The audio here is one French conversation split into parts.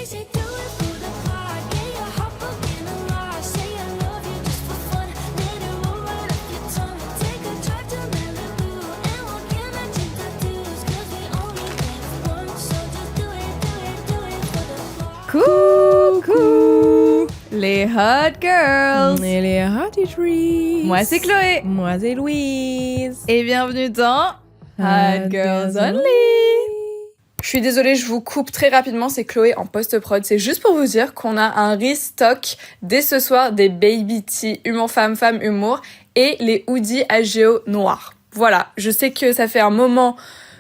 Coucou les hot girls et les hottie trees. Moi c'est Chloé. Moi c'est Louise. Et bienvenue dans Hot Girls Only. Je suis désolée, je vous coupe très rapidement, c'est Chloé en post-prod. C'est juste pour vous dire qu'on a un restock dès ce soir des Baby Tee Humour Femme Femme Humour et les hoodies AGO noirs. Voilà, je sais que ça fait un moment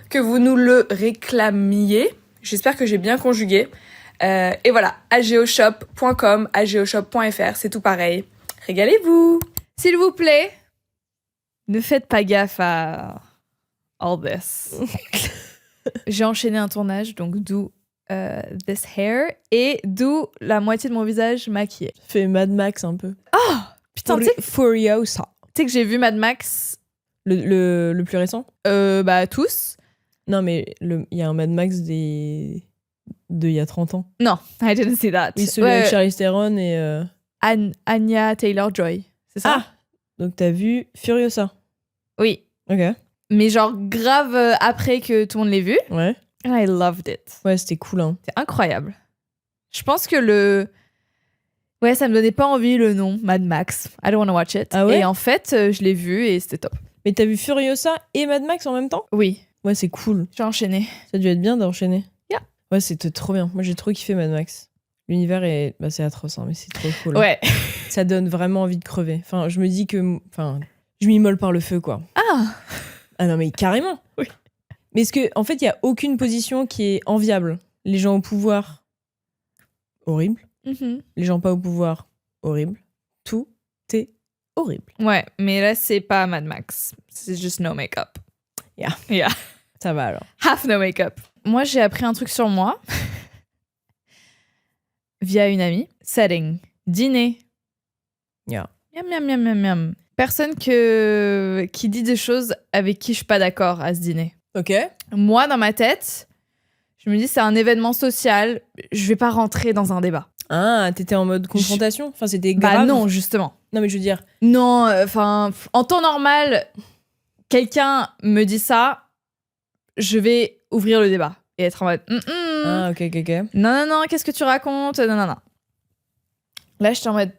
que vous nous le réclamiez. J'espère que j'ai bien conjugué. Et voilà, ageoshop.com, ageoshop.fr, c'est tout pareil. Régalez-vous. S'il vous plaît, ne faites pas gaffe à all this. J'ai enchaîné un tournage, donc d'où this hair, et d'où la moitié de mon visage maquillé. Fait Mad Max un peu. Oh putain, tu Furiosa. sais que j'ai vu Mad Max. Le plus récent? Bah tous. Non mais il y a un Mad Max de il y a 30 ans. Non, I didn't see that. Oui, celui avec Charlize Theron et... Anya Taylor-Joy, c'est ça? Ah, donc t'as vu Furiosa? Oui. Ok. Mais genre grave après que tout le monde l'ait vu. Ouais. I loved it. Ouais, c'était cool, hein. C'est incroyable. Je pense que ouais, ça me donnait pas envie le nom, Mad Max. I don't want to watch it. Ah ouais? Et en fait, je l'ai vu et c'était top. Mais t'as vu Furiosa et Mad Max en même temps? Oui. Ouais, c'est cool. J'ai enchaîné. Ça a dû être bien d'enchaîner. Yeah. Ouais, c'était trop bien. Moi, j'ai trop kiffé Mad Max. L'univers est... Bah, c'est atroce, hein, mais c'est trop cool. Ouais. Ça donne vraiment envie de crever. Enfin, je me dis que... Enfin, je m'immole par le feu, quoi. Ah non, mais carrément. Oui. Mais est-ce que, en fait, il y a aucune position qui est enviable. Les gens au pouvoir, horrible. Mm-hmm. Les gens pas au pouvoir, horrible. Tout est horrible. Ouais, mais là, c'est pas Mad Max. C'est juste no make-up. Yeah. Ça va alors. Half no make-up. Moi, j'ai appris un truc sur moi via une amie. Setting. Dîner. Yeah. Miam, miam, miam, miam, miam. Personne qui dit des choses avec qui je suis pas d'accord à ce dîner. Ok. Moi, dans ma tête, je me dis c'est un événement social, je vais pas rentrer dans un débat. Ah, t'étais en mode confrontation? Enfin, c'était grave. Bah non, justement. Non, mais je veux dire... Non, enfin, en temps normal, quelqu'un me dit ça, je vais ouvrir le débat et être en mode Ah, ok. non, qu'est-ce que tu racontes? Non. Là, j'étais en mode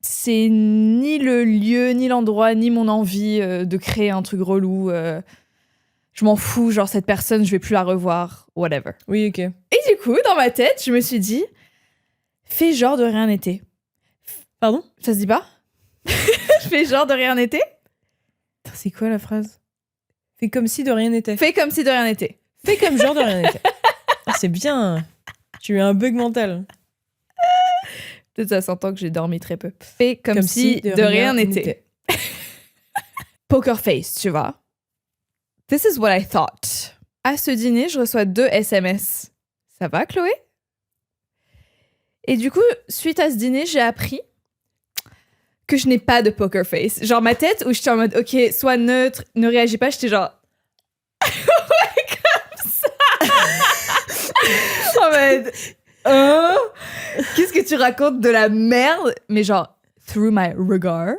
c'est ni le lieu, ni l'endroit, ni mon envie de créer un truc relou. Je m'en fous, genre cette personne, je vais plus la revoir, whatever. Oui, ok. Et du coup, dans ma tête, je me suis dit, fais genre de rien n'était. Pardon? Ça se dit pas? Fais genre de rien n'était? C'est quoi la phrase? Fais comme si de rien n'était. Fais comme si de rien n'était. Fais comme genre de rien n'était. Ah, c'est bien. Tu as un bug mental. Peut-être ça s'entend que j'ai dormi très peu. Fais comme si de rien n'était. Poker face, tu vois. This is what I thought. À ce dîner, je reçois 2 SMS. Ça va, Chloé? Et du coup, suite à ce dîner, j'ai appris que je n'ai pas de poker face. Genre ma tête où j'étais en mode, ok, sois neutre, ne réagis pas, j'étais genre... ouais, comme ça. En mode... Qu'est-ce que tu racontes de la merde? Mais genre, through my regard.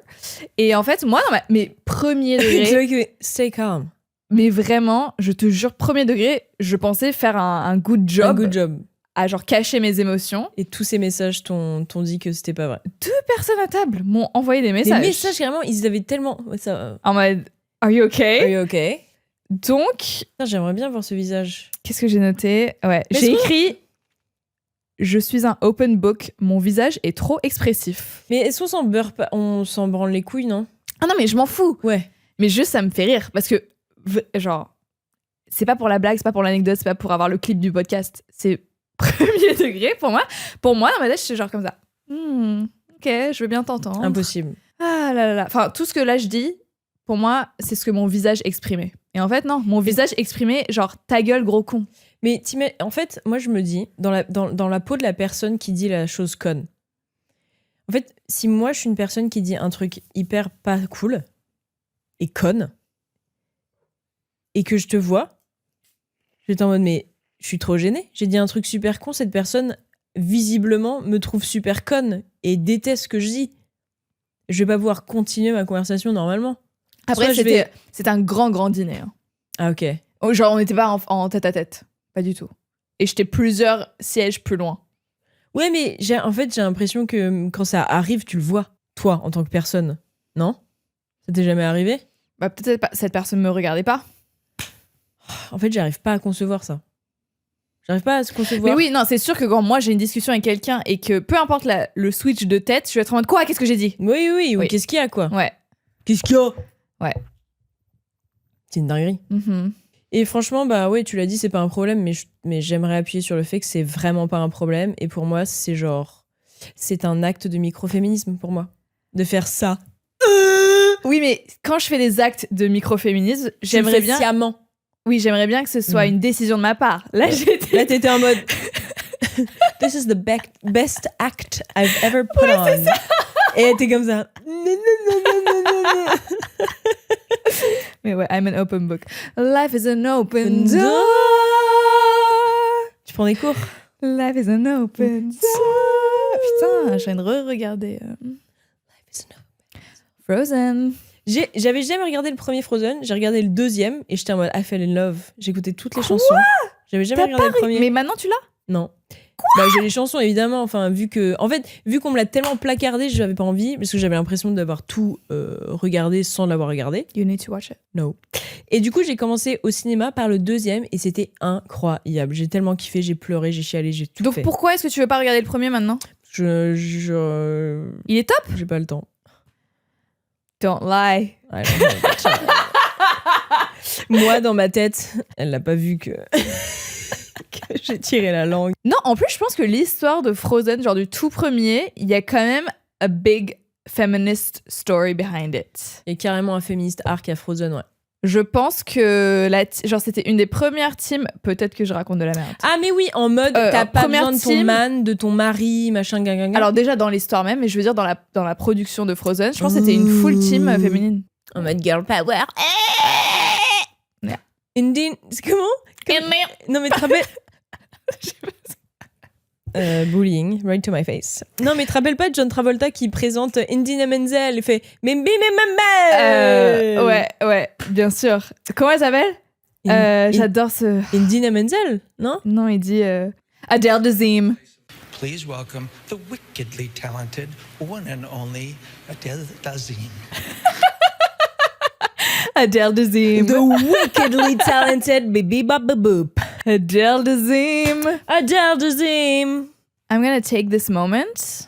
Et en fait, moi, dans mes premiers degrés... Stay calm. Mais vraiment, je te jure, premier degré, je pensais faire un good job. Un good job. À genre cacher mes émotions. Et tous ces messages t'ont dit que c'était pas vrai. 2 personnes à table m'ont envoyé des messages. Des messages, carrément, ils avaient tellement... Ça... En mode, are you okay? Are you okay? Donc... Putain, j'aimerais bien voir ce visage. Qu'est-ce que j'ai noté? Ouais, j'ai écrit... Je suis un open book, mon visage est trop expressif. Mais est-ce qu'on s'en beurre pas? On s'en branle les couilles, non? Ah non, mais je m'en fous. Ouais. Mais juste, ça me fait rire. Parce que, genre, c'est pas pour la blague, c'est pas pour l'anecdote, c'est pas pour avoir le clip du podcast. C'est premier degré pour moi. Pour moi, dans ma tête, je suis genre comme ça. Ok, je veux bien t'entendre. Impossible. Ah là là là. Enfin, tout ce que là je dis, pour moi, c'est ce que mon visage exprimait. Et en fait, non, mon visage exprimait genre ta gueule, gros con. Mais en fait, moi je me dis, dans la peau de la personne qui dit la chose conne, en fait, si moi je suis une personne qui dit un truc hyper pas cool et conne, et que je te vois, j'étais en mode, mais je suis trop gênée. J'ai dit un truc super con, cette personne visiblement, me trouve super conne et déteste ce que je dis. Je vais pas pouvoir continuer ma conversation normalement. Après, Soit c'était un grand dîner. Hein. Ah, ok. Genre, on n'était pas en tête à tête. Pas du tout. Et j'étais plusieurs sièges plus loin. Ouais, mais j'ai l'impression que quand ça arrive, tu le vois, toi, en tant que personne. Non ? Ça t'est jamais arrivé ? Bah, peut-être pas, cette personne me regardait pas. En fait, j'arrive pas à concevoir ça. J'arrive pas à se concevoir. Mais oui, non, c'est sûr que quand moi j'ai une discussion avec quelqu'un et que peu importe le switch de tête, je vais être en mode quoi ? Qu'est-ce que j'ai dit ? Oui. Ou Oui. qu'est-ce qu'il y a, quoi ? Ouais. Qu'est-ce qu'il y a ? Ouais. C'est une dinguerie. Mm-hmm. Et franchement, bah ouais, tu l'as dit, c'est pas un problème, mais j'aimerais appuyer sur le fait que c'est vraiment pas un problème. Et pour moi, c'est un acte de microféminisme pour moi. De faire ça. Oui, mais quand je fais des actes de microféminisme, j'aimerais bien. Sciemment. Oui, j'aimerais bien que ce soit une décision de ma part. Là, t'étais en mode. This is the best act I've ever put on. C'est ça. Et elle était comme ça. Non. Mais ouais, I'm an open book. Life is an open door. Tu prends des cours? Life is an open door. Putain, je viens de re-regarder. Life is an open door. Frozen. J'avais jamais regardé le premier Frozen, j'ai regardé le deuxième et j'étais en mode I fell in love. J'écoutais toutes les chansons. J'avais jamais regardé le premier. Mais maintenant tu l'as? Non. Bah, j'ai les chansons évidemment, enfin vu qu'on me l'a tellement placardé, je n'avais pas envie parce que j'avais l'impression d'avoir tout regardé sans l'avoir regardé. You need to watch it. No. Et du coup, j'ai commencé au cinéma par le deuxième et c'était incroyable. J'ai tellement kiffé, j'ai pleuré, j'ai chialé, j'ai tout fait. Donc pourquoi est-ce que tu veux pas regarder le premier maintenant? Il est top? J'ai pas le temps. Don't lie. Moi, dans ma tête, elle n'a pas vu que j'ai tiré la langue. Non, en plus, je pense que l'histoire de Frozen, genre du tout premier, il y a quand même a big feminist story behind it. Et carrément un féministe arc à Frozen, ouais. Je pense que genre c'était une des premières teams, peut-être que je raconte de la merde. Ah mais oui, en mode t'as pas première besoin de ton team. man, de ton mari, machin, gaga. Alors déjà dans l'histoire même, mais je veux dire dans la production de Frozen, je pense que c'était une full team féminine. En mode girl power. Yeah. Indine, c'est comment? Non mais te rappelles... bullying, right to my face. Non mais te rappelles pas de John Travolta qui présente Indina Menzel, il fait Mimbi Mimbi. Ouais, bien sûr. Comment elle s'appelle? J'adore ce... Indina Menzel, non? Non, il dit Adele Dazeem. Please welcome the wickedly talented one and only Adele Dazeem. Adele Dazeem. The wickedly talented Bibi Baba Boop. Adele Dazeem. Adele Dazeem. I'm gonna take this moment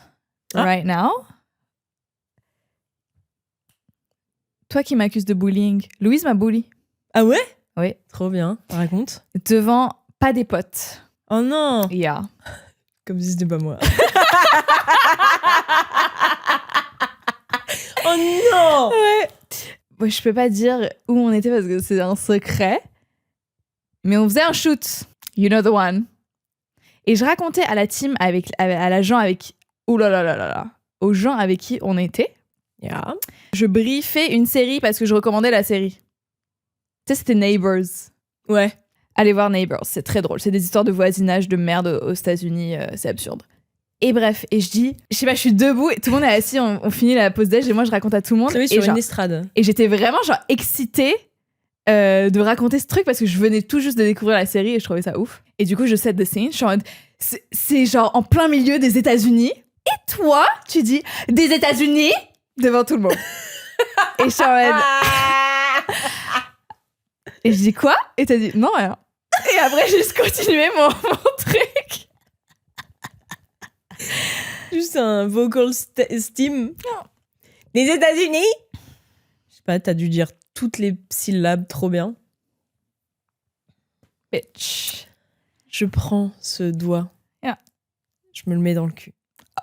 right now. Toi qui m'accuses de bullying, Louise m'a bully. Ah ouais? Oui. Trop bien, raconte. Devant pas des potes. Oh non. Yeah. Comme si c'était pas moi. Oh non. Ouais. Bon, je peux pas dire où on était parce que c'est un secret. Mais on faisait un shoot. You know the one. Et je racontais à la team, à la gens avec... aux gens avec qui on était. Yeah. Je briefais une série parce que je recommandais la série. Tu sais, c'était Neighbors. Ouais. Allez voir Neighbors, c'est très drôle. C'est des histoires de voisinage de merde aux États-Unis, c'est absurde. Et bref, et je dis, je sais pas, je suis debout et tout le monde est assis, on finit la pause déj et moi je raconte à tout le monde. Oui, sur une estrade. Et j'étais vraiment genre excitée de raconter ce truc parce que je venais tout juste de découvrir la série et je trouvais ça ouf. Et du coup, je set the scene, je suis en mode, c'est genre en plein milieu des États-Unis. Et toi, tu dis, des États-Unis devant tout le monde. Et je suis en mode... Et je dis quoi? Et t'as dit non, rien. Et après, j'ai juste continué mon truc. Juste un vocal steam. Les États-Unis? Je sais pas, t'as dû dire toutes les syllabes trop bien. Bitch. Je prends ce doigt. Yeah. Je me le mets dans le cul.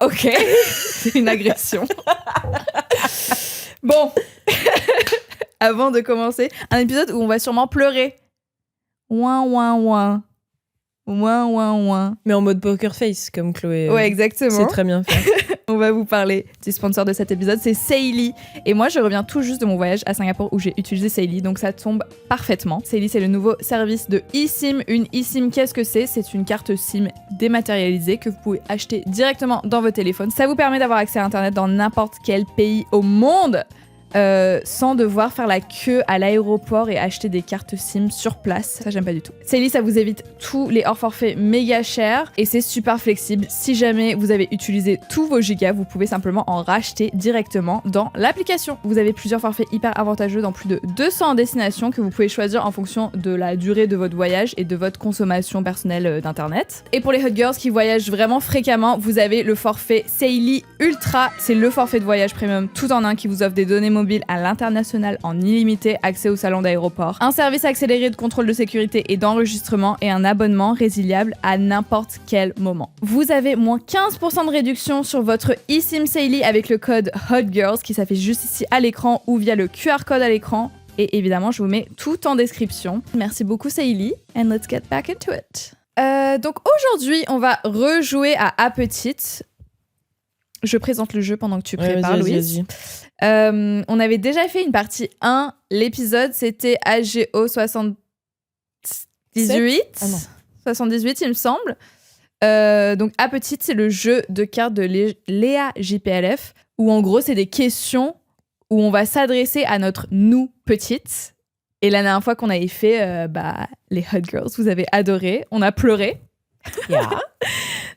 Ok. C'est une agression. Bon. Avant de commencer, un épisode où on va sûrement pleurer. Ouin, ouin, ouin. Ouin. Mais en mode poker face, comme Chloé. Ouais, exactement. C'est très bien fait. On va vous parler du sponsor de cet épisode, c'est Saily. Et moi, je reviens tout juste de mon voyage à Singapour où j'ai utilisé Saily, donc ça tombe parfaitement. Saily, c'est le nouveau service de eSIM. Une eSIM, qu'est-ce que c'est ? C'est une carte SIM dématérialisée que vous pouvez acheter directement dans votre téléphone. Ça vous permet d'avoir accès à Internet dans n'importe quel pays au monde. Sans devoir faire la queue à l'aéroport et acheter des cartes SIM sur place. Ça, j'aime pas du tout. Saily, ça vous évite tous les hors-forfaits méga chers et c'est super flexible. Si jamais vous avez utilisé tous vos gigas, vous pouvez simplement en racheter directement dans l'application. Vous avez plusieurs forfaits hyper avantageux dans plus de 200 destinations que vous pouvez choisir en fonction de la durée de votre voyage et de votre consommation personnelle d'internet. Et pour les hot girls qui voyagent vraiment fréquemment, vous avez le forfait Saily Ultra. C'est le forfait de voyage premium tout en un qui vous offre des données mobiles à l'international en illimité, accès au salon d'aéroport, un service accéléré de contrôle de sécurité et d'enregistrement et un abonnement résiliable à n'importe quel moment. Vous avez moins 15% de réduction sur votre eSIM Saily avec le code HOTGIRLS qui s'affiche juste ici à l'écran ou via le QR code à l'écran. Et évidemment, je vous mets tout en description. Merci beaucoup Saily, and let's get back into it. Donc aujourd'hui, on va rejouer à Petite. Je présente le jeu pendant que tu prépares, Louise. On avait déjà fait une partie 1. L'épisode, c'était AGO 78. Ah non. 78, il me semble. Donc, à Petite, c'est le jeu de cartes de Léa JPLF, où en gros, c'est des questions où on va s'adresser à notre nous petite. Et la dernière fois qu'on avait fait les Hot Girls, vous avez adoré. On a pleuré. Yeah.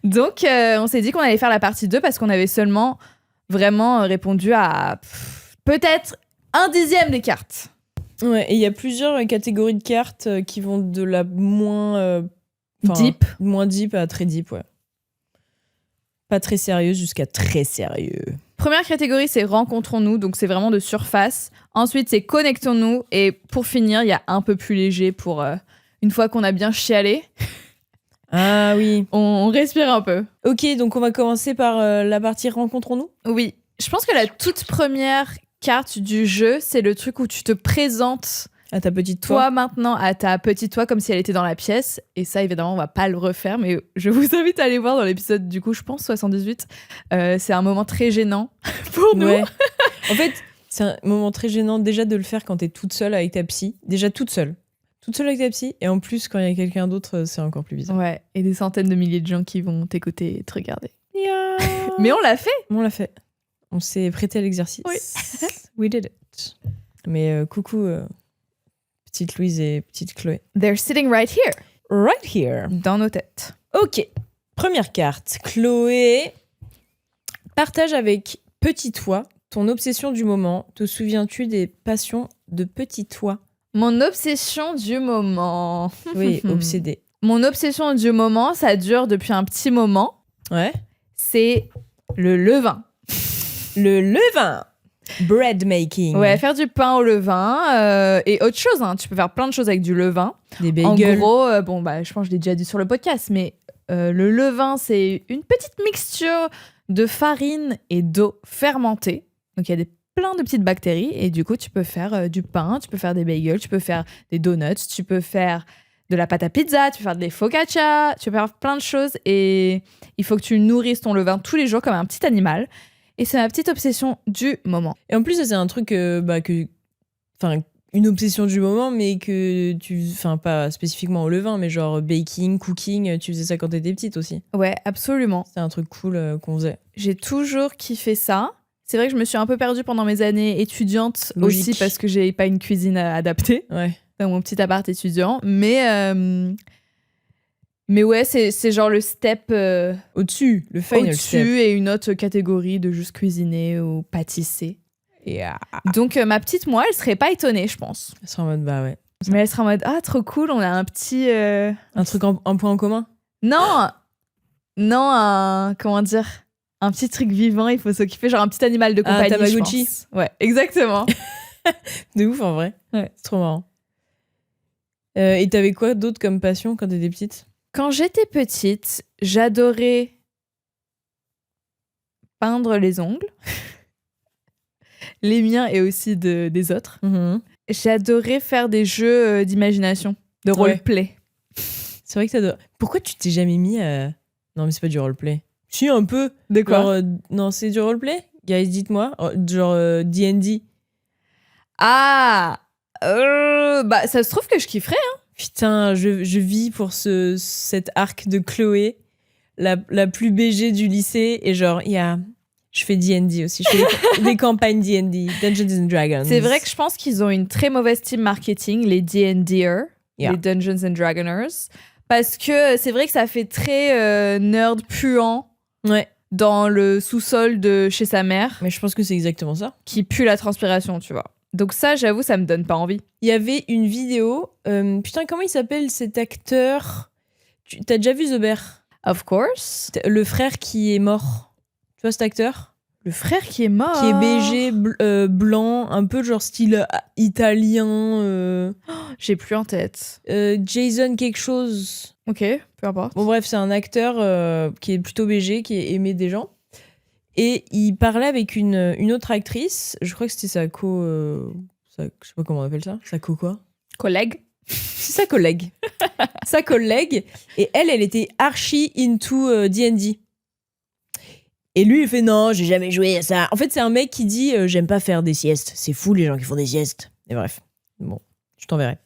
Donc, on s'est dit qu'on allait faire la partie 2 parce qu'on avait seulement vraiment répondu à peut-être 1/10 des cartes. Ouais, et il y a plusieurs catégories de cartes qui vont de la moins deep à très deep, ouais. Pas très sérieuse jusqu'à très sérieux. Première catégorie, c'est rencontrons-nous, donc c'est vraiment de surface. Ensuite, c'est connectons-nous. Et pour finir, il y a un peu plus léger pour une fois qu'on a bien chialé. Ah oui. On respire un peu. Ok, donc on va commencer par la partie rencontrons-nous. Oui. Je pense que la toute première carte du jeu, c'est le truc où tu te présentes à ta petite toi. Toi maintenant, à ta petite toi, comme si elle était dans la pièce. Et ça, évidemment, on va pas le refaire, mais je vous invite à aller voir dans l'épisode, du coup, je pense, 78. C'est un moment très gênant pour nous. Ouais. En fait, c'est un moment très gênant déjà de le faire quand t'es toute seule avec ta psy. Déjà toute seule avec ta psy, et en plus quand il y a quelqu'un d'autre, c'est encore plus bizarre. Ouais, et des centaines de milliers de gens qui vont t'écouter et te regarder. Yeah. Mais on l'a fait. On s'est prêté à l'exercice. Oui. We did it. Mais coucou petite Louise et petite Chloé. They're sitting right here. Right here. Dans nos têtes. Ok, première carte. Chloé, partage avec petit toi ton obsession du moment. Te souviens-tu des passions de petit toi ? Mon obsession du moment. Oui, obsédée. Mon obsession du moment, ça dure depuis un petit moment. Ouais. C'est le levain. Le levain. Bread making. Ouais, faire du pain au levain et autre chose. Hein. Tu peux faire plein de choses avec du levain. Des bagels. En gros, je pense que je l'ai déjà dit sur le podcast, mais le levain, c'est une petite mixture de farine et d'eau fermentée. Donc, il y a plein de petites bactéries et du coup, tu peux faire du pain, tu peux faire des bagels, tu peux faire des donuts, tu peux faire de la pâte à pizza, tu peux faire des focaccia, tu peux faire plein de choses et il faut que tu nourrisses ton levain tous les jours comme un petit animal. Et c'est ma petite obsession du moment. Et en plus, c'est un truc une obsession du moment, mais que pas spécifiquement au levain, mais genre baking, cooking, tu faisais ça quand t'étais petite aussi. Ouais, absolument. C'est un truc cool qu'on faisait. J'ai toujours kiffé ça. C'est vrai que je me suis un peu perdue pendant mes années étudiantes. Logique. Aussi parce que j'ai pas une cuisine adaptée Ouais. dans mon petit appart étudiant. Mais ouais, c'est genre le step au-dessus, le final step. Au-dessus et une autre catégorie de juste cuisiner ou pâtisser. Yeah. Donc ma petite moi, elle serait pas étonnée, je pense. Elle sera en mode ouais. Mais elle sera en mode trop cool, on a un petit... Un truc un point en commun. Non, comment dire, un petit truc vivant, il faut s'occuper, genre un petit animal de compagnie, Tamagotchi. je pense. Ouais, exactement. De ouf, en vrai. Ouais. C'est trop marrant. Et t'avais quoi d'autre comme passion quand t'étais petite ? Quand j'étais petite, j'adorais peindre les ongles. Les miens et aussi des autres. Mm-hmm. J'adorais faire des jeux d'imagination, de roleplay. C'est vrai que ça doit... Pourquoi tu t'es jamais mis à... Non, mais c'est pas du roleplay. Si, un peu. De quoi? Genre, non, c'est du roleplay? Guys, dites-moi. Genre D&D. Ah bah, ça se trouve que je kifferais. Putain, je vis pour cet arc de Chloé, la plus BG du lycée. Et genre, je fais D&D aussi. Je fais des campagnes D&D, Dungeons and Dragons. C'est vrai que je pense qu'ils ont une très mauvaise team marketing, les D&D'ers, Yeah. les Dungeons and Dragoners. Parce que c'est vrai que ça fait très nerd puant Ouais, dans le sous-sol de chez sa mère, mais je pense que c'est exactement ça. qui pue la transpiration, tu vois. Donc ça, j'avoue, ça me donne pas envie. Il y avait une vidéo... putain, comment il s'appelle cet acteur? T'as déjà vu The Bear? Of course. Le frère qui est mort. Tu vois cet acteur? Le frère qui est mort. Qui est BG, blanc, un peu genre style italien. J'ai plus en tête. Jason quelque chose. Ok, peu importe. Bon bref, c'est un acteur qui est plutôt BG, qui est aimé des gens. Et il parlait avec une autre actrice. Je crois que c'était sa je sais pas comment on appelle ça. Sa quoi? Collègue. C'est sa collègue. Sa collègue. Et elle était archi into D&D. Et lui, il fait non, j'ai jamais joué à ça. En fait, c'est un mec qui dit j'aime pas faire des siestes. C'est fou les gens qui font des siestes. Et bref, bon, je t'enverrai.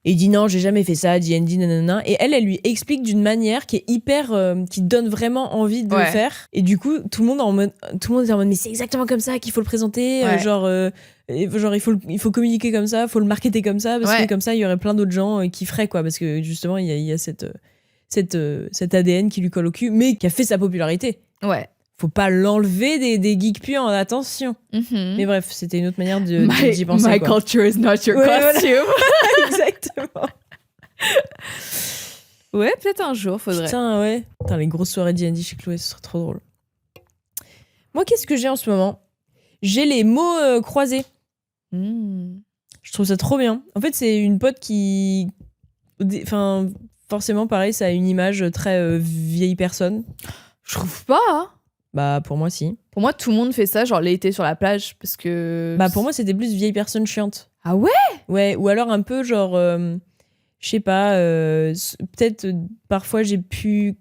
Et il dit non, j'ai jamais fait ça, D&D, nanana. Et elle lui explique d'une manière qui est hyper, qui donne vraiment envie de le faire. Et du coup, tout le monde est en mode, mais c'est exactement comme ça qu'il faut le présenter. Genre, il faut communiquer comme ça, il faut le marketer comme ça, parce que comme ça, il y aurait plein d'autres gens qui feraient quoi, parce que justement, il y a cet ADN qui lui colle au cul, mais qui a fait sa popularité. Ouais. Faut pas l'enlever des geeks puants, attention. Mais bref, c'était une autre manière d'y penser. My quoi. culture is not your Ouais, costume. Exactement. Ouais, peut-être un jour, faudrait. Putain, ouais. Putain, les grosses soirées D&D chez Chloé, ce serait trop drôle. Moi, qu'est-ce que j'ai en ce moment? J'ai les mots croisés. Je trouve ça trop bien. En fait, c'est une pote qui... Enfin, forcément, pareil, ça a une image très vieille personne. Je trouve pas. Hein. Bah, pour moi, si. Pour moi, tout le monde fait ça, genre l'été sur la plage, parce que... Bah, pour moi, c'était plus vieille personne chiante. Ah ouais? Ouais, ou alors un peu genre... je sais pas, peut-être parfois j'ai pu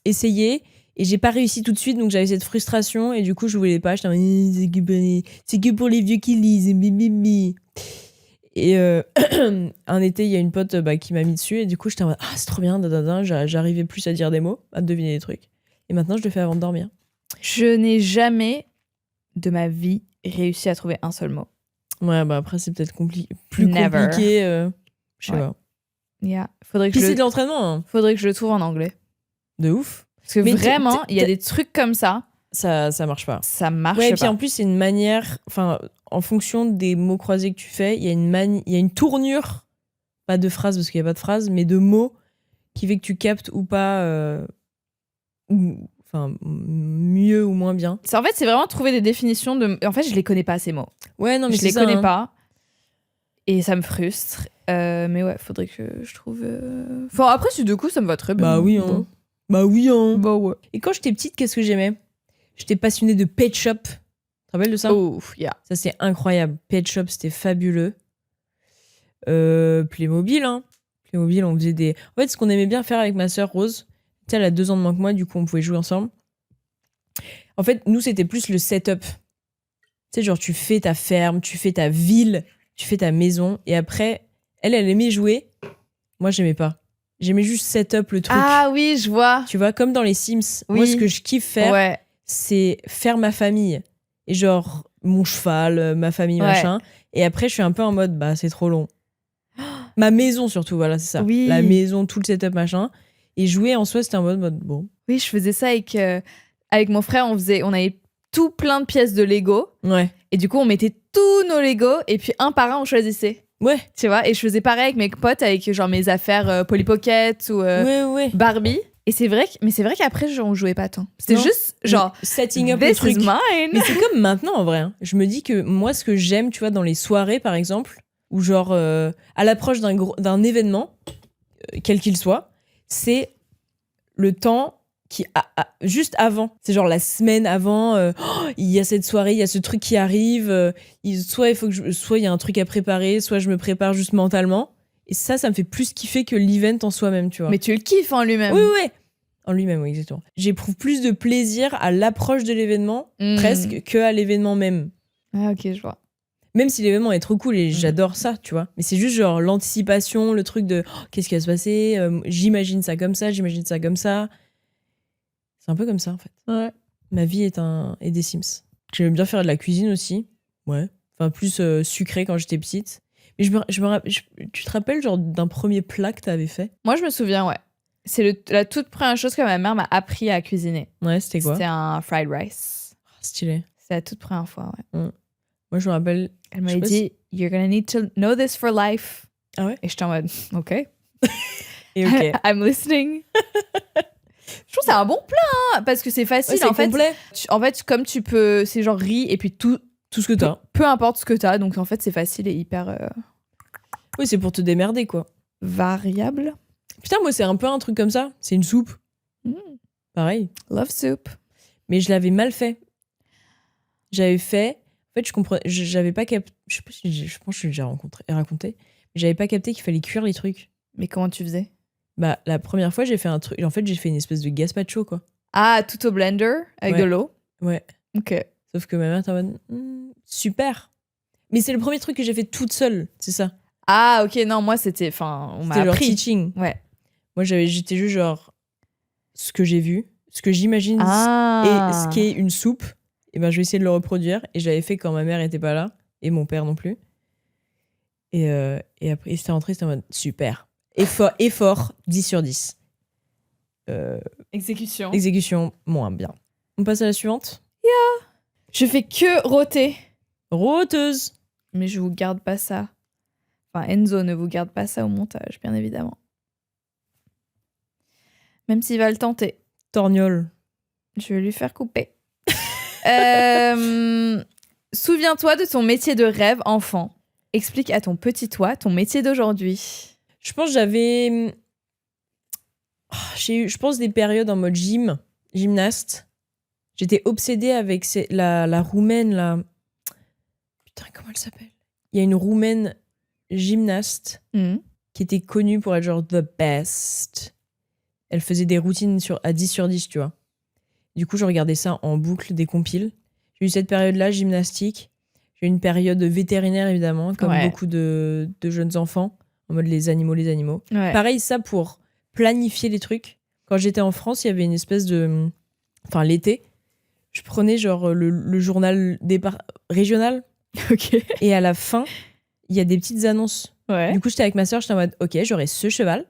essayer et j'ai pas réussi tout de suite, donc j'avais cette frustration et du coup je voulais pas, j'étais en mode, c'est que pour les vieux qui lisent, bibi. Et un été, il y a une pote qui m'a mis dessus et du coup j'étais en mode, ah c'est trop bien, j'arrivais plus à dire des mots, à deviner des trucs. Et maintenant je le fais avant de dormir. Je n'ai jamais de ma vie réussi à trouver un seul mot. Ouais, bah après c'est peut-être plus compliqué. Je sais pas. Yeah. Faudrait que Puis c'est de l'entraînement. Hein. Faudrait que je le trouve en anglais. De ouf. Parce que vraiment, il y a des trucs comme ça. Ça marche pas. Ça marche pas. Ouais, et puis en plus, c'est une manière... Enfin, en fonction des mots croisés que tu fais, il y a une tournure, pas de phrase parce qu'il n'y a pas de phrase, mais de mots qui fait que tu captes ou pas... Enfin, mieux ou moins bien. En fait, c'est vraiment trouver des définitions de... En fait, je les connais pas, ces mots. Ouais, non, mais je les connais pas. Et ça me frustre. Mais ouais, faudrait que je trouve... Enfin, après, si du coup, ça me va très bien. Bah oui, hein. Bon. Bah oui, hein. Bah ouais. Et quand j'étais petite, qu'est-ce que j'aimais? J'étais passionnée de Pet Shop. Tu te rappelles de ça? Oh, yeah. Ça, c'est incroyable. Pet Shop, c'était fabuleux. Playmobil, hein. Playmobil, on faisait des... En fait, ce qu'on aimait bien faire avec ma sœur Rose, tu sais, elle a 2 ans de moins que moi, du coup, on pouvait jouer ensemble. En fait, nous, c'était plus le setup. Tu sais, genre, tu fais ta ferme, tu fais ta ville, tu fais ta maison, et après, elle aimait jouer. Moi, j'aimais pas. J'aimais juste setup le truc. Ah oui, je vois. Tu vois, comme dans les Sims. Oui. Moi, ce que je kiffe faire, c'est faire ma famille. Et genre, mon cheval, ma famille, machin. Et après, je suis un peu en mode, bah, c'est trop long. Ma maison, surtout, voilà, c'est ça. Oui. La maison, tout le setup, machin. Et jouer, en soi, c'était en mode, bon. Oui, je faisais ça avec mon frère. On avait tout plein de pièces de Lego. Ouais. Et du coup, on mettait tous nos Lego. Et puis, un par un, on choisissait. Ouais. Tu vois, et je faisais pareil avec mes potes, avec genre mes affaires Polly Pocket ou Barbie. Et c'est vrai qu'après, on jouait pas tant. C'était juste genre setting up this le truc. Is mine. Mais c'est comme maintenant en vrai. Hein. Je me dis que moi, ce que j'aime, tu vois, dans les soirées par exemple, ou genre à l'approche d'un événement, quel qu'il soit, c'est le temps qui juste avant, c'est genre la semaine avant, il y a cette soirée, il y a ce truc qui arrive, soit il y a un truc à préparer, soit je me prépare juste mentalement, Et ça me fait plus kiffer que l'event en soi-même, tu vois. Mais tu le kiffes en lui-même. Oui, oui, oui. En lui-même, oui, exactement. J'éprouve plus de plaisir à l'approche de l'événement, presque, que à l'événement même. Ah, ok, je vois. Même si l'événement est trop cool et j'adore ça, tu vois. Mais c'est juste genre l'anticipation, le truc de qu'est-ce qui va se passer, j'imagine ça comme ça, j'imagine ça comme ça. C'est un peu comme ça, en fait. Ouais. Ma vie est des Sims. J'aimais bien faire de la cuisine aussi. Ouais. Enfin, plus sucré quand j'étais petite. Mais tu te rappelles genre d'un premier plat que t'avais fait? Moi, je me souviens, ouais. C'est la toute première chose que ma mère m'a appris à cuisiner. Ouais, c'était quoi? C'était un fried rice. Oh, stylé. C'est la toute première fois, ouais. Moi, je me rappelle... Elle m'avait dit, you're gonna need to know this for life. Ah ouais? Et j'étais en mode, ok. Et ok. I'm listening. Je trouve que c'est un bon plat, hein, parce que c'est facile. Ouais, c'est en fait, complet. en fait, comme tu peux, c'est genre riz et puis tout ce que t'as. Peu importe ce que t'as, donc en fait, c'est facile et hyper Oui, c'est pour te démerder, quoi. variable. Putain, moi, c'est un peu un truc comme ça. C'est une soupe. Pareil. Love soup. Mais je l'avais mal fait. J'avais fait... En fait, je comprenais... J'avais pas capté... Je pense que je l'ai déjà raconté. Mais j'avais pas capté qu'il fallait cuire les trucs. Mais comment tu faisais? Bah, la première fois, j'ai fait un truc... En fait, j'ai fait une espèce de gazpacho, quoi. Ah, tout au blender avec de l'eau? Ouais. Ok. Sauf que ma mère était en mode... super. Mais c'est le premier truc que j'ai fait toute seule, c'est ça. Ah, ok, non, moi, c'était... Enfin, on m'a C'était genre appris. teaching. Ouais. Moi, j'étais juste genre... Ce que j'ai vu, ce que j'imagine et ce qu'est une soupe, et ben, je vais essayer de le reproduire. Et je l'avais fait quand ma mère était pas là, et mon père non plus. Et après, c'était rentré, c'était en mode super. Effort, 10 sur 10. Exécution. Exécution, moins bien. On passe à la suivante. Je fais que rôter. Rôteuse. Mais je vous garde pas ça. Enfin, Enzo ne vous garde pas ça au montage, bien évidemment. Même s'il va le tenter. Torgnole. Je vais lui faire couper. Souviens-toi de ton métier de rêve enfant. Explique à ton petit toi ton métier d'aujourd'hui. Je pense que j'avais... J'ai eu, je pense, des périodes en mode gymnaste. J'étais obsédée avec la roumaine, là. Putain, comment elle s'appelle? Il y a une roumaine gymnaste qui était connue pour être genre the best. Elle faisait des routines à 10 sur 10, tu vois. Du coup, je regardais ça en boucle, des compiles. J'ai eu cette période-là, gymnastique. J'ai eu une période vétérinaire, évidemment, comme beaucoup de jeunes enfants, en mode les animaux. Ouais. Pareil, ça pour planifier les trucs. Quand j'étais en France, il y avait une espèce de... Enfin, l'été, je prenais genre le journal régional. Ok. Et à la fin, il y a des petites annonces. Ouais. Du coup, j'étais avec ma soeur, j'étais en mode, ok, j'aurai ce cheval,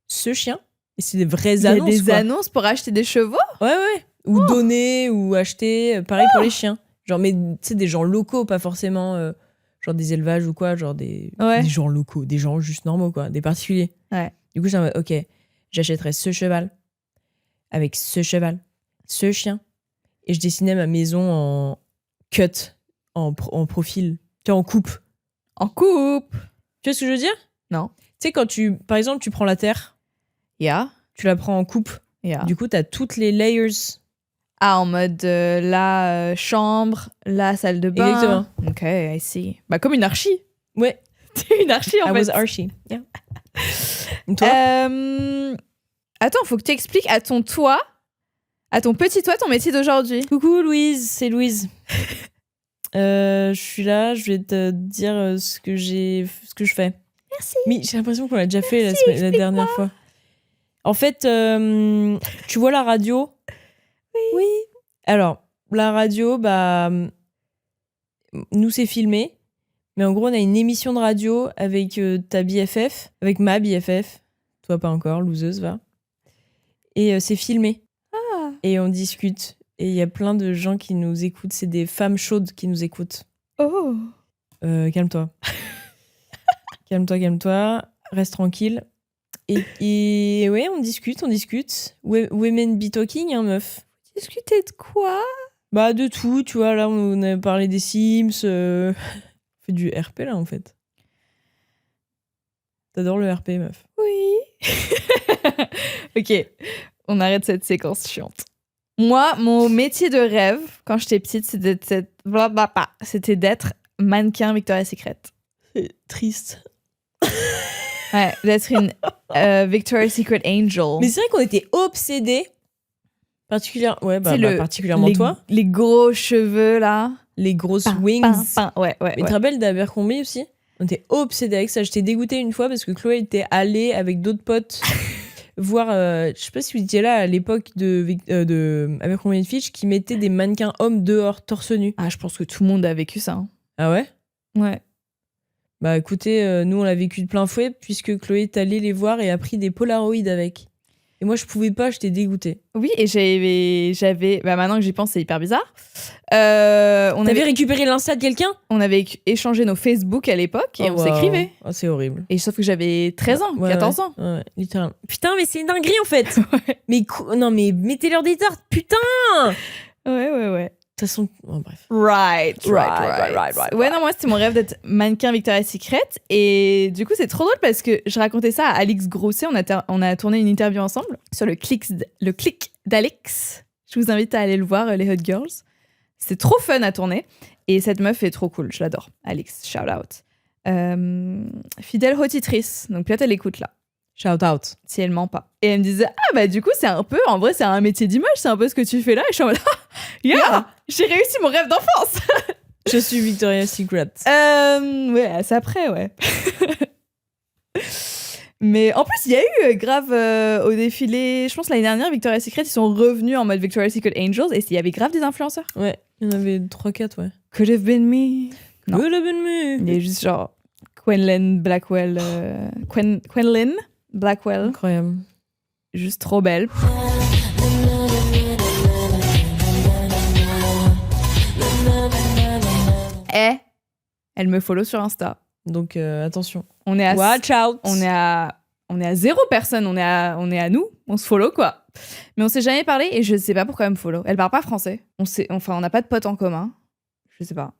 ce chien. Et c'est des vraies annonces. Il y a des quoi. annonces pour acheter des chevaux? Ouais. Ou donner, ou acheter. Pareil pour les chiens. Genre, mais tu sais, des gens locaux, pas forcément genre des élevages ou quoi, genre des gens locaux, des gens juste normaux, quoi, des particuliers. Ouais. Du coup, j'étais en mode, ok, j'achèterai ce cheval, avec ce cheval, ce chien. Et je dessinais ma maison en cut, en profil, tu vois, en coupe. En coupe. Tu vois ce que je veux dire? Non. Tu sais, quand par exemple, tu prends la terre, tu la prends en coupe. Du coup, t'as toutes les layers. Ah, en mode la chambre, la salle de bain. Exactement. Ok, I see. Bah, comme une archi. Ouais. T'es une archi, en I fait. was Archie. Yeah. Et toi? Attends, faut que tu expliques à ton petit toi, ton métier d'aujourd'hui. Coucou Louise, c'est Louise. Je suis là, je vais te dire ce que je fais. Merci. Mais j'ai l'impression qu'on l'a déjà fait la dernière fois. En fait, tu vois la radio? Oui. Alors, la radio, bah, nous c'est filmé, mais en gros on a une émission de radio avec ta BFF, avec ma BFF, toi pas encore, loseuse, va. Et c'est filmé. Ah. Et Et on discute. Et il y a plein de gens qui nous écoutent. C'est des femmes chaudes qui nous écoutent. Oh. Calme-toi. calme-toi. Reste tranquille. Et ouais, on discute. Women be talking, hein, meuf. Discuter de quoi? Bah, de tout, tu vois. Là, on a parlé des Sims. On fait du RP, là, en fait. T'adores le RP, meuf. Oui. Ok, on arrête cette séquence chiante. Moi, mon métier de rêve, quand j'étais petite, c'était d'être mannequin Victoria's Secret. C'est triste. Ouais, d'être une Victoria's Secret Angel. Mais c'est vrai qu'on était obsédés. Particulièrement les, toi. Les gros cheveux, là. Les grosses Pin, wings. pin, pin. Ouais. Mais tu te rappelles d'Abercrombie aussi? On était obsédés avec ça. J'étais dégoûtée une fois parce que Chloé était allée avec d'autres potes voir. Je sais pas si vous étiez là à l'époque de Abercrombie Fitch qui mettait des mannequins hommes dehors, torse nu. Ah, je pense que tout le monde a vécu ça. Hein. Ah ouais? Ouais. Bah écoutez, nous on l'a vécu de plein fouet puisque Chloé est allée les voir et a pris des Polaroids avec. Et moi je pouvais pas, j'étais dégoûtée. Oui, et j'avais. Bah maintenant que j'y pense, c'est hyper bizarre. T'avais récupéré l'Insta de quelqu'un? On avait échangé nos Facebook à l'époque et on s'écrivait. Oh, c'est horrible. Et sauf que j'avais 13 ans, 14 ans. Ouais, littéralement. Putain, mais c'est une dinguerie en fait. Ouais. Mais non, mais mettez-leur des tartes, putain. Ouais. De toute façon, bref. Right. Ouais, non, moi, c'était mon rêve d'être mannequin Victoria's Secret. Et du coup, c'est trop drôle parce que je racontais ça à Alix Grosset. On a tourné une interview ensemble sur le clic d'Alix. Je vous invite à aller le voir, les Hot Girls. C'est trop fun à tourner. Et cette meuf est trop cool. Je l'adore. Alix, shout out. Fidèle auditrice. Donc peut-être elle écoute là. Shout out. Si elle ment pas. Et elle me disait, ah bah du coup, c'est un peu, en vrai, c'est un métier d'image, c'est un peu ce que tu fais là. Et je suis en mode, yeah, j'ai réussi mon rêve d'enfance. Je suis Victoria's Secret. Ouais, c'est après, ouais. Mais en plus, il y a eu grave au défilé, je pense l'année dernière, Victoria's Secret, ils sont revenus en mode Victoria's Secret Angels et il y avait grave des influenceurs. Ouais, il y en avait 3-4, ouais. Could have been me. Non. Could have been me. Il y a juste genre Quenlyn Blackwell. Quenlyn Blackwell. Incroyable. Juste trop belle. Et elle me follow sur Insta. Donc attention. On est à Watch out. On est à 0 personnes, on est à nous, on se follow quoi. Mais on s'est jamais parlé et je sais pas pourquoi elle me follow. Elle parle pas français. On n'a pas de potes en commun. Je sais pas.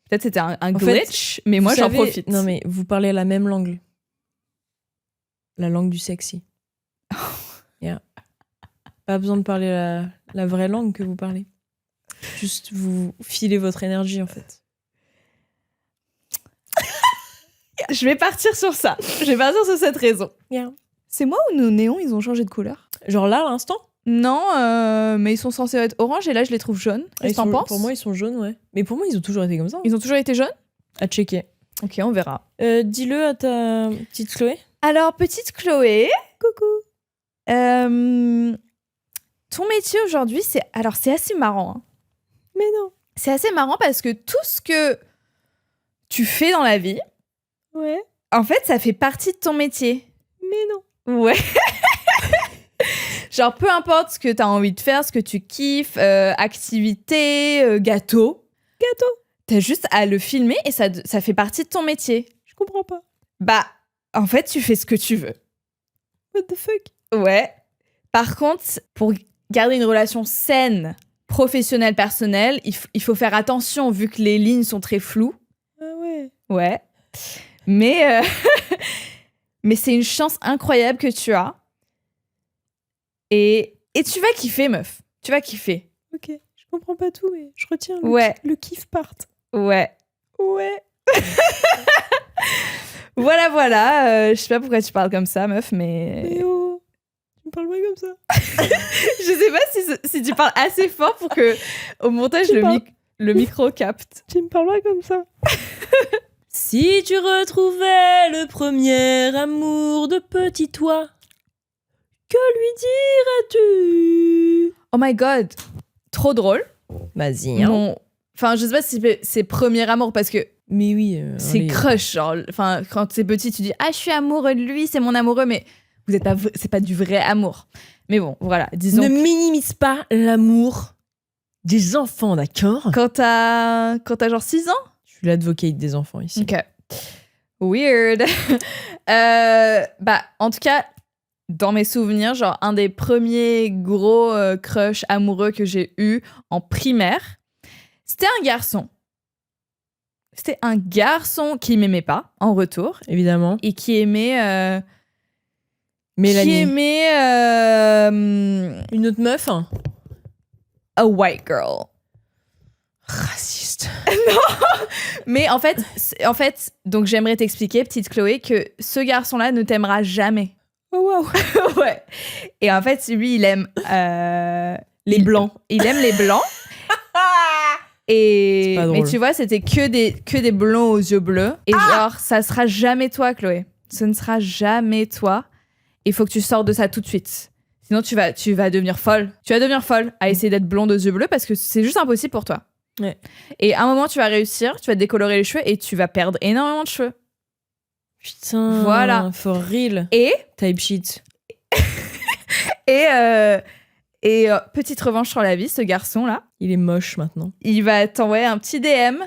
Peut-être c'était un glitch, mais moi j'en profite. Non mais vous parlez la même langue. La langue du sexy. Yeah. Pas besoin de parler la vraie langue que vous parlez. Juste vous filez votre énergie en fait. Je vais partir sur ça. Je vais partir sur cette raison. Yeah. C'est moi ou nos néons, ils ont changé de couleur? Genre là, à l'instant? Non, mais ils sont censés être orange et là, je les trouve jaunes. Qu'est-ce que t'en penses? Pour moi, ils sont jaunes, ouais. Mais pour moi, ils ont toujours été comme ça. Ils ont toujours été jaunes? À checker. Ok, on verra. Dis-le à ta petite Chloé. Alors, petite Chloé. Coucou. Ton métier aujourd'hui, c'est assez marrant. Hein. Mais non. C'est assez marrant parce que tout ce que tu fais dans la vie, ouais, en fait, ça fait partie de ton métier. Mais non. Ouais. Genre, peu importe ce que t'as envie de faire, ce que tu kiffes, activité, gâteau. T'as juste à le filmer et ça fait partie de ton métier. Je comprends pas. Bah, en fait, tu fais ce que tu veux. What the fuck? Ouais. Par contre, pour garder une relation saine, professionnelle, personnelle, il faut faire attention vu que les lignes sont très floues. Ah ouais. Ouais. Mais, mais c'est une chance incroyable que tu as. Et tu vas kiffer, meuf. Tu vas kiffer. Ok. Je comprends pas tout, mais je retiens le kiff part. Ouais. Ouais. Voilà. Je sais pas pourquoi tu parles comme ça, meuf, mais... Mais oh, tu me parles pas comme ça. Je sais pas si tu parles assez fort pour que au montage le micro capte. Tu me parles pas comme ça. Si tu retrouvais le premier amour de petit toi, que lui dirais-tu? Oh my god, trop drôle. Vas-y. Hein. Enfin, je sais pas si c'est premier amour parce que... Mais oui. c'est crush, genre. Enfin, quand t'es petit, tu dis « Ah, je suis amoureux de lui, c'est mon amoureux » mais c'est pas du vrai amour. Mais bon, voilà, disons... Ne minimise pas l'amour des enfants, d'accord? Quand t'as genre 6 ans? Je suis l'advocate des enfants ici. Ok. Weird. En tout cas, dans mes souvenirs, genre un des premiers gros crushs amoureux que j'ai eu en primaire, c'était un garçon. C'était un garçon qui m'aimait pas, en retour. Évidemment. Et qui aimait... Mélanie. Qui aimait... une autre meuf? A white girl. Raciste. Mais en fait, donc j'aimerais t'expliquer, petite Chloé, que ce garçon-là ne t'aimera jamais. Oh wow. Ouais. Et en fait, lui, il aime Les blancs. Il aime les blancs. Et C'est pas drôle. mais tu vois, c'était que des blonds aux yeux bleus. Et genre, ça sera jamais toi, Chloé. Ce ne sera jamais toi. Il faut que tu sortes de ça tout de suite. Sinon, tu vas devenir folle. Tu vas devenir folle à essayer d'être blonde aux yeux bleus parce que c'est juste impossible pour toi. Ouais. Et à un moment, tu vas réussir, tu vas décolorer les cheveux et tu vas perdre énormément de cheveux. Putain. Voilà. For real. Et Type shit. petite revanche sur la vie, ce garçon-là, Il est moche maintenant. il va t'envoyer un petit DM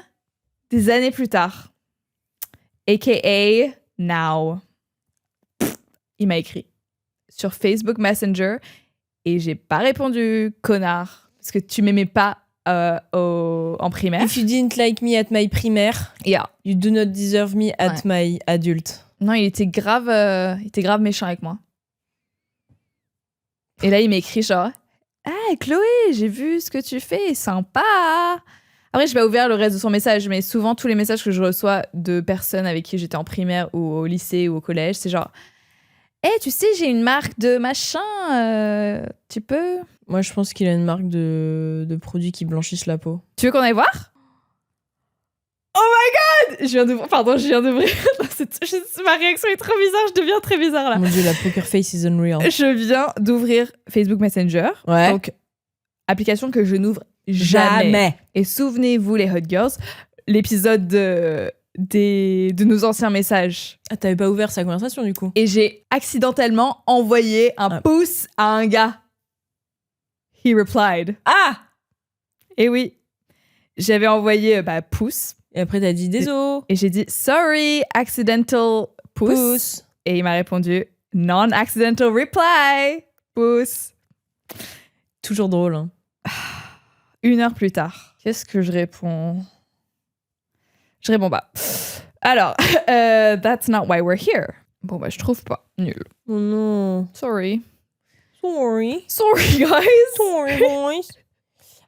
des années plus tard. AKA now. Il m'a écrit sur Facebook Messenger et j'ai pas répondu, connard, parce que tu m'aimais pas en primaire. If you didn't like me at my primaire, Yeah. you do not deserve me at my adult. Non, il était grave méchant avec moi. Et là, il m'écrit genre « Ah, Chloé, j'ai vu ce que tu fais, sympa !» Après, je vais ouvrir le reste de son message, mais souvent, tous les messages que je reçois de personnes avec qui j'étais en primaire ou au lycée ou au collège, c'est genre « Hey, tu sais, j'ai une marque de machin, tu peux… Moi, je pense qu'il a une marque de produits qui blanchissent la peau. Tu veux qu'on aille voir ?» Oh my god! Je viens d'ouvrir. Ma réaction est trop bizarre, je deviens très bizarre là. Mon dieu, la poker face is unreal. Je viens d'ouvrir Facebook Messenger. Ouais. Donc, application que je n'ouvre jamais. Et souvenez-vous, les Hot Girls, l'épisode de nos anciens messages. Ah, t'avais pas ouvert sa conversation du coup? Et j'ai accidentellement envoyé un pouce à un gars. He replied. Ah! Et oui, j'avais envoyé pouce. Et après, t'as dit désolé. Et j'ai dit sorry, accidental pouce. Et il m'a répondu non-accidental reply. Pouce. Toujours drôle, hein. 1 heure plus tard, qu'est-ce que je réponds? Je réponds pas. Alors, that's not why we're here. Bon, je trouve pas. Nul. Oh non. Sorry. Sorry. Sorry, guys. Sorry, boys.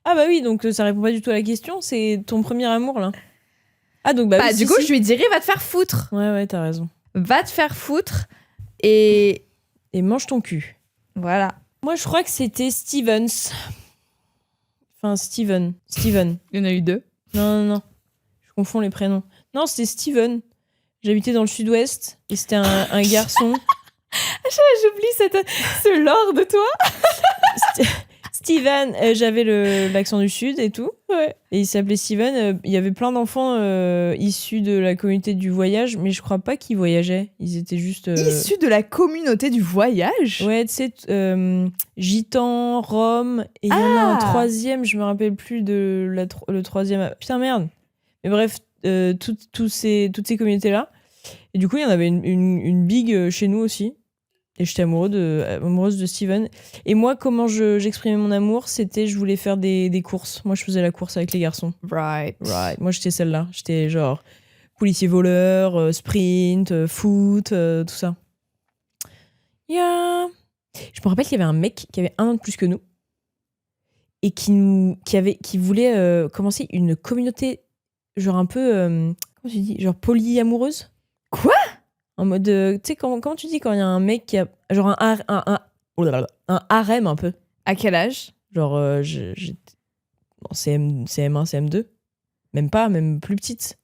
Ah bah oui, donc ça répond pas du tout à la question. C'est ton premier amour, là. Ah donc oui, du coup, je lui dirais va te faire foutre. Ouais, t'as raison. Va te faire foutre et mange ton cul. Voilà. Moi, je crois que c'était Stevens. Enfin, Steven. Il y en a eu 2. Non. Je confonds les prénoms. Non, c'était Steven. J'habitais dans le sud-ouest et c'était un garçon. J'oublie ce lore de toi. Steven, j'avais l'accent du sud et tout. Ouais. Et il s'appelait Steven. Il y avait plein d'enfants issus de la communauté du voyage, mais je crois pas qu'ils voyageaient. Ils étaient juste... Issus de la communauté du voyage? Ouais, tu sais, Gitans, Roms, et il y en a un troisième, je me rappelle plus de le troisième. Putain, merde. Mais bref, toutes ces communautés-là. Et du coup, il y en avait une big chez nous aussi. Et j'étais amoureuse de Steven. Et moi, comment j'exprimais mon amour, c'était je voulais faire des courses. Moi, je faisais la course avec les garçons. Right. Moi, j'étais celle-là. J'étais genre policier-voleur, sprint, foot, tout ça. Yeah. Je me rappelle qu'il y avait un mec qui avait 1 an de plus que nous et qui voulait commencer une communauté genre un peu comment tu dis, genre polyamoureuse. Quoi? En mode tu sais comment tu dis quand il y a un mec qui a genre un harem un peu. À quel âge? Genre j'étais en CM1, CM2, même plus petite.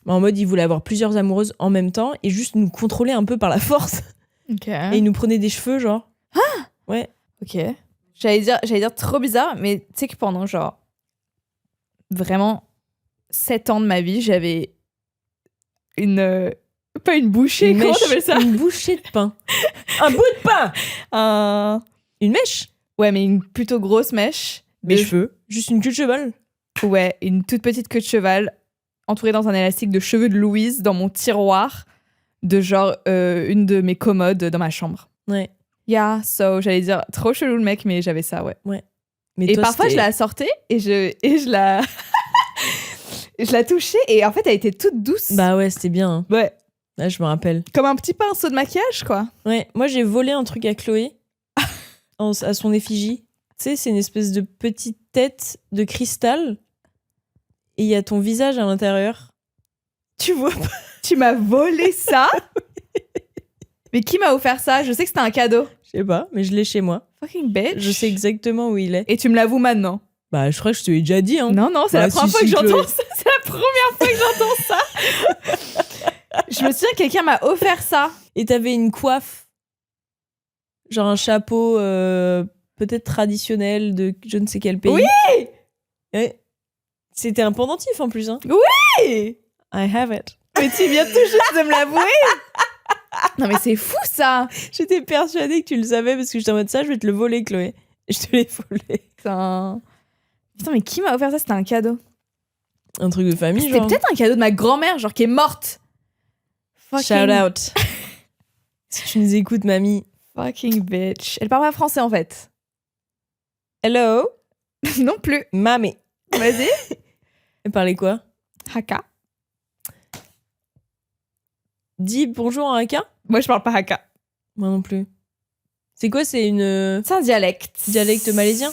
En mode il voulait avoir plusieurs amoureuses en même temps et juste nous contrôler un peu par la force. Ok. Et il nous prenait des cheveux genre. Ah ouais. Ok. J'allais dire trop bizarre, mais tu sais que pendant genre vraiment 7 ans de ma vie, j'avais pas une bouchée, comment t'appelles ça? Une bouchée de pain. Un bout de pain. Une mèche. Ouais, mais une plutôt grosse mèche. Mes cheveux. Juste une queue de cheval. Ouais, une toute petite queue de cheval entourée dans un élastique de cheveux de Louise dans mon tiroir de genre une de mes commodes dans ma chambre. Ouais. Yeah, so j'allais dire trop chelou le mec, mais j'avais ça, ouais. Ouais. Mais et toi, parfois je la sortais et je la je la touchais et en fait elle était toute douce. Bah ouais, c'était bien. Hein. Ouais. Là, je me rappelle. Comme un petit pinceau de maquillage, quoi. Ouais, moi j'ai volé un truc à Chloé à son effigie. sais, c'est une espèce de petite tête de cristal et il y a ton visage à l'intérieur. Tu vois pas? Tu m'as volé ça? Mais qui m'a offert ça? Je sais que c'était un cadeau. Je sais pas, mais je l'ai chez moi. Fucking bitch. Je sais exactement où il est. Et tu me l'avoues maintenant? Bah, je crois que je te l'ai déjà dit. Hein. Non, c'est Bah, la première si, fois que si, j'entends Chloé. ça. C'est la première fois que j'entends ça. Je me souviens que quelqu'un m'a offert ça. Et t'avais une coiffe, genre un chapeau peut-être traditionnel de je ne sais quel pays. Oui. Ouais. C'était un pendentif en plus. Hein. Hey, I have it. mais tu viens tout juste de me l'avouer. Non mais c'est fou ça. J'étais persuadée que tu le savais parce que j'étais en mode ça, je vais te le voler, Chloé. Et je te l'ai volé. Putain, mais qui m'a offert ça? C'était un cadeau. Un truc de famille, C'était genre. peut-être un cadeau de ma grand-mère, genre qui est morte. Shout out. Si tu nous écoutes, mamie. Fucking bitch. Elle parle pas français en fait. Hello, Non plus. mamie. Vas-y. Elle parlait quoi? Haka. Dis bonjour en haka? Moi je parle pas Haka. Moi non plus. C'est quoi? C'est une C'est un dialecte. dialecte malaisien?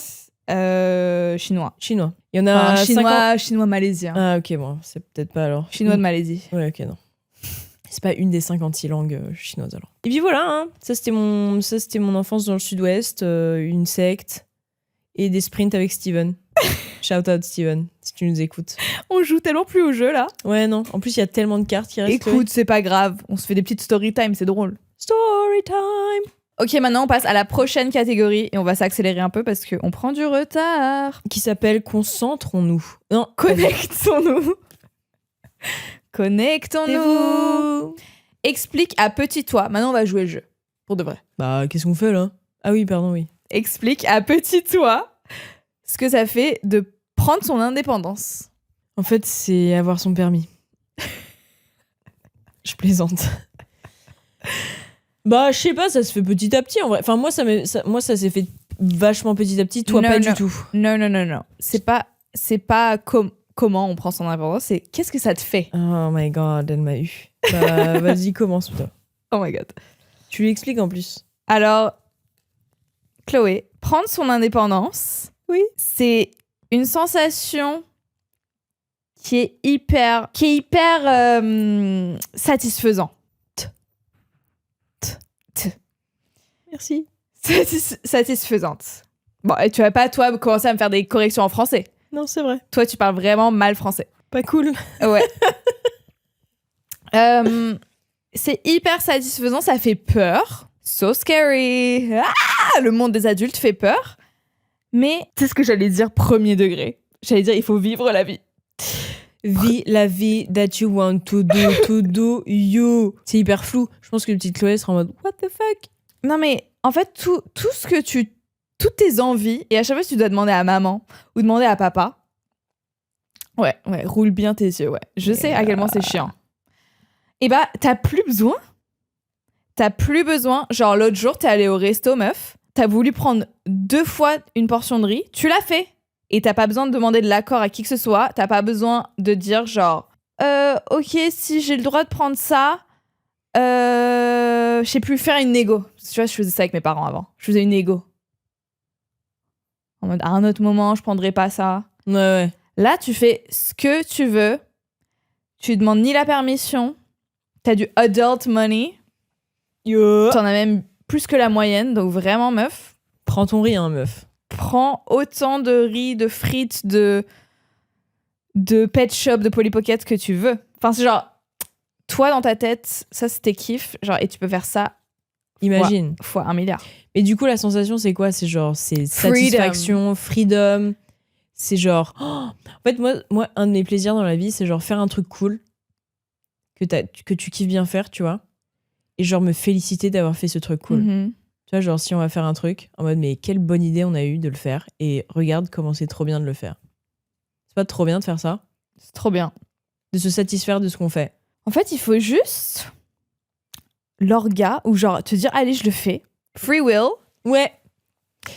Chinois. Chinois. Il y en a Enfin, chinois malaisien. Ah ok, bon, c'est peut-être pas alors. Chinois de Malaisie. Ouais, ok, non. C'est pas une des 56 langues chinoises alors. Et puis voilà, hein. Ça c'était mon enfance dans le sud-ouest, une secte et des sprints avec Steven. Shout out Steven, si tu nous écoutes. On joue tellement plus au jeu là. Ouais, non. En plus, il y a tellement de cartes qui restent. Écoute, c'est pas grave. On se fait des petites story time, c'est drôle. Story time. Ok, maintenant on passe à la prochaine catégorie et on va s'accélérer un peu parce qu'on prend du retard. Qui s'appelle Concentrons-nous. Non, Connectons-nous. Connectons-nous. Connectez-vous. Explique à petit toi. Maintenant on va jouer le jeu. Pour de vrai. Bah, qu'est-ce qu'on fait là? Ah oui, pardon, oui. Explique à petit toi ce que ça fait de prendre son indépendance. En fait, c'est avoir son permis. Je plaisante. Bah, je sais pas, ça se fait petit à petit en vrai. Enfin, moi, ça s'est fait vachement petit à petit. Toi, Non, pas non. du tout. Non. C'est pas comment on prend son indépendance, c'est qu'est-ce que ça te fait. Oh my god, elle m'a eu. Bah, vas-y, commence toi. Oh my god. Tu lui expliques en plus. Alors, Chloé, prendre son indépendance, Oui. c'est une sensation qui est hyper satisfaisante. Merci. Satisfaisante. Bon, et tu vas pas, toi, commencer à me faire des corrections en français. Non, c'est vrai. Toi, tu parles vraiment mal français. Pas cool. Ouais. C'est hyper satisfaisant, ça fait peur. So scary. Ah, le monde des adultes fait peur. Mais c'est ce que j'allais dire premier degré. J'allais dire, il faut vivre la vie. Vis la vie that you want to do you. C'est hyper flou. Je pense que le petit Chloé sera en mode what the fuck. Non mais en fait, tout ce que toutes tes envies, et à chaque fois que tu dois demander à maman ou demander à papa, ouais, roule bien tes yeux, ouais. Je sais à quel point c'est chiant. Et bah, t'as plus besoin. Genre, l'autre jour, t'es allé au resto, meuf. T'as voulu prendre 2 fois une portion de riz. Tu l'as fait. Et t'as pas besoin de demander de l'accord à qui que ce soit. T'as pas besoin de dire, genre, ok, si j'ai le droit de prendre ça, je sais plus, faire une négo. Tu vois, je faisais ça avec mes parents avant. Je faisais une négo. En mode, à un autre moment, je prendrai pas ça. Ouais. Là, tu fais ce que tu veux. Tu demandes ni la permission. T'as du adult money. Yo. T'en as même plus que la moyenne. Donc vraiment, meuf, Prends ton riz, hein, meuf. prends autant de riz, de frites, de pet shop, de Polly Pocket que tu veux. Enfin, c'est genre, toi, dans ta tête, ça, c'est tes kiffs. Genre, et tu peux faire ça Imagine. fois 1 milliard. Mais du coup, la sensation, c'est quoi? C'est genre, c'est Freedom. satisfaction, freedom. C'est genre. Oh en fait, moi, un de mes plaisirs dans la vie, c'est genre faire un truc cool que tu kiffes bien faire, tu vois. Et genre me féliciter d'avoir fait ce truc cool. Mhm. Tu vois, genre si on va faire un truc, en mode, mais quelle bonne idée on a eu de le faire. Et regarde comment c'est trop bien de le faire. C'est pas trop bien de faire ça? C'est trop bien. De se satisfaire de ce qu'on fait. En fait, il faut juste l'orga ou genre te dire, allez, je le fais. Free will. Ouais.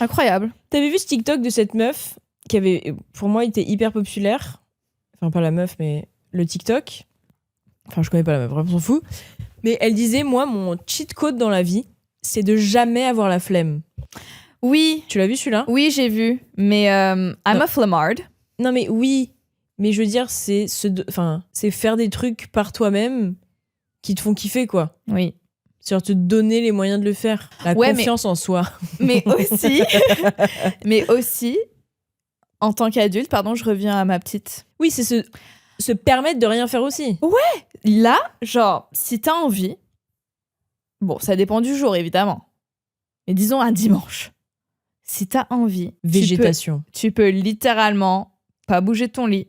Incroyable. T'avais vu ce TikTok de cette meuf qui avait, pour moi, été hyper populaire. Enfin, pas la meuf, mais le TikTok. Enfin, je connais pas la meuf, vraiment, on s'en fout. Mais elle disait, moi, mon cheat code dans la vie, c'est de jamais avoir la flemme. Oui, Tu l'as vu celui-là? oui, j'ai vu. Mais I'm Non. a flemmard. Non, mais oui. Mais je veux dire, c'est c'est faire des trucs par toi-même qui te font kiffer, quoi. Oui. C'est-à-dire te donner les moyens de le faire. La Ouais, confiance en soi. Mais aussi, mais aussi, en tant qu'adulte, pardon, je reviens à ma petite. Oui, c'est se permettre de rien faire aussi. Là, genre, si t'as envie, bon, ça dépend du jour, évidemment. Mais disons un dimanche. Si t'as envie, Végétation. tu peux littéralement pas bouger de ton lit,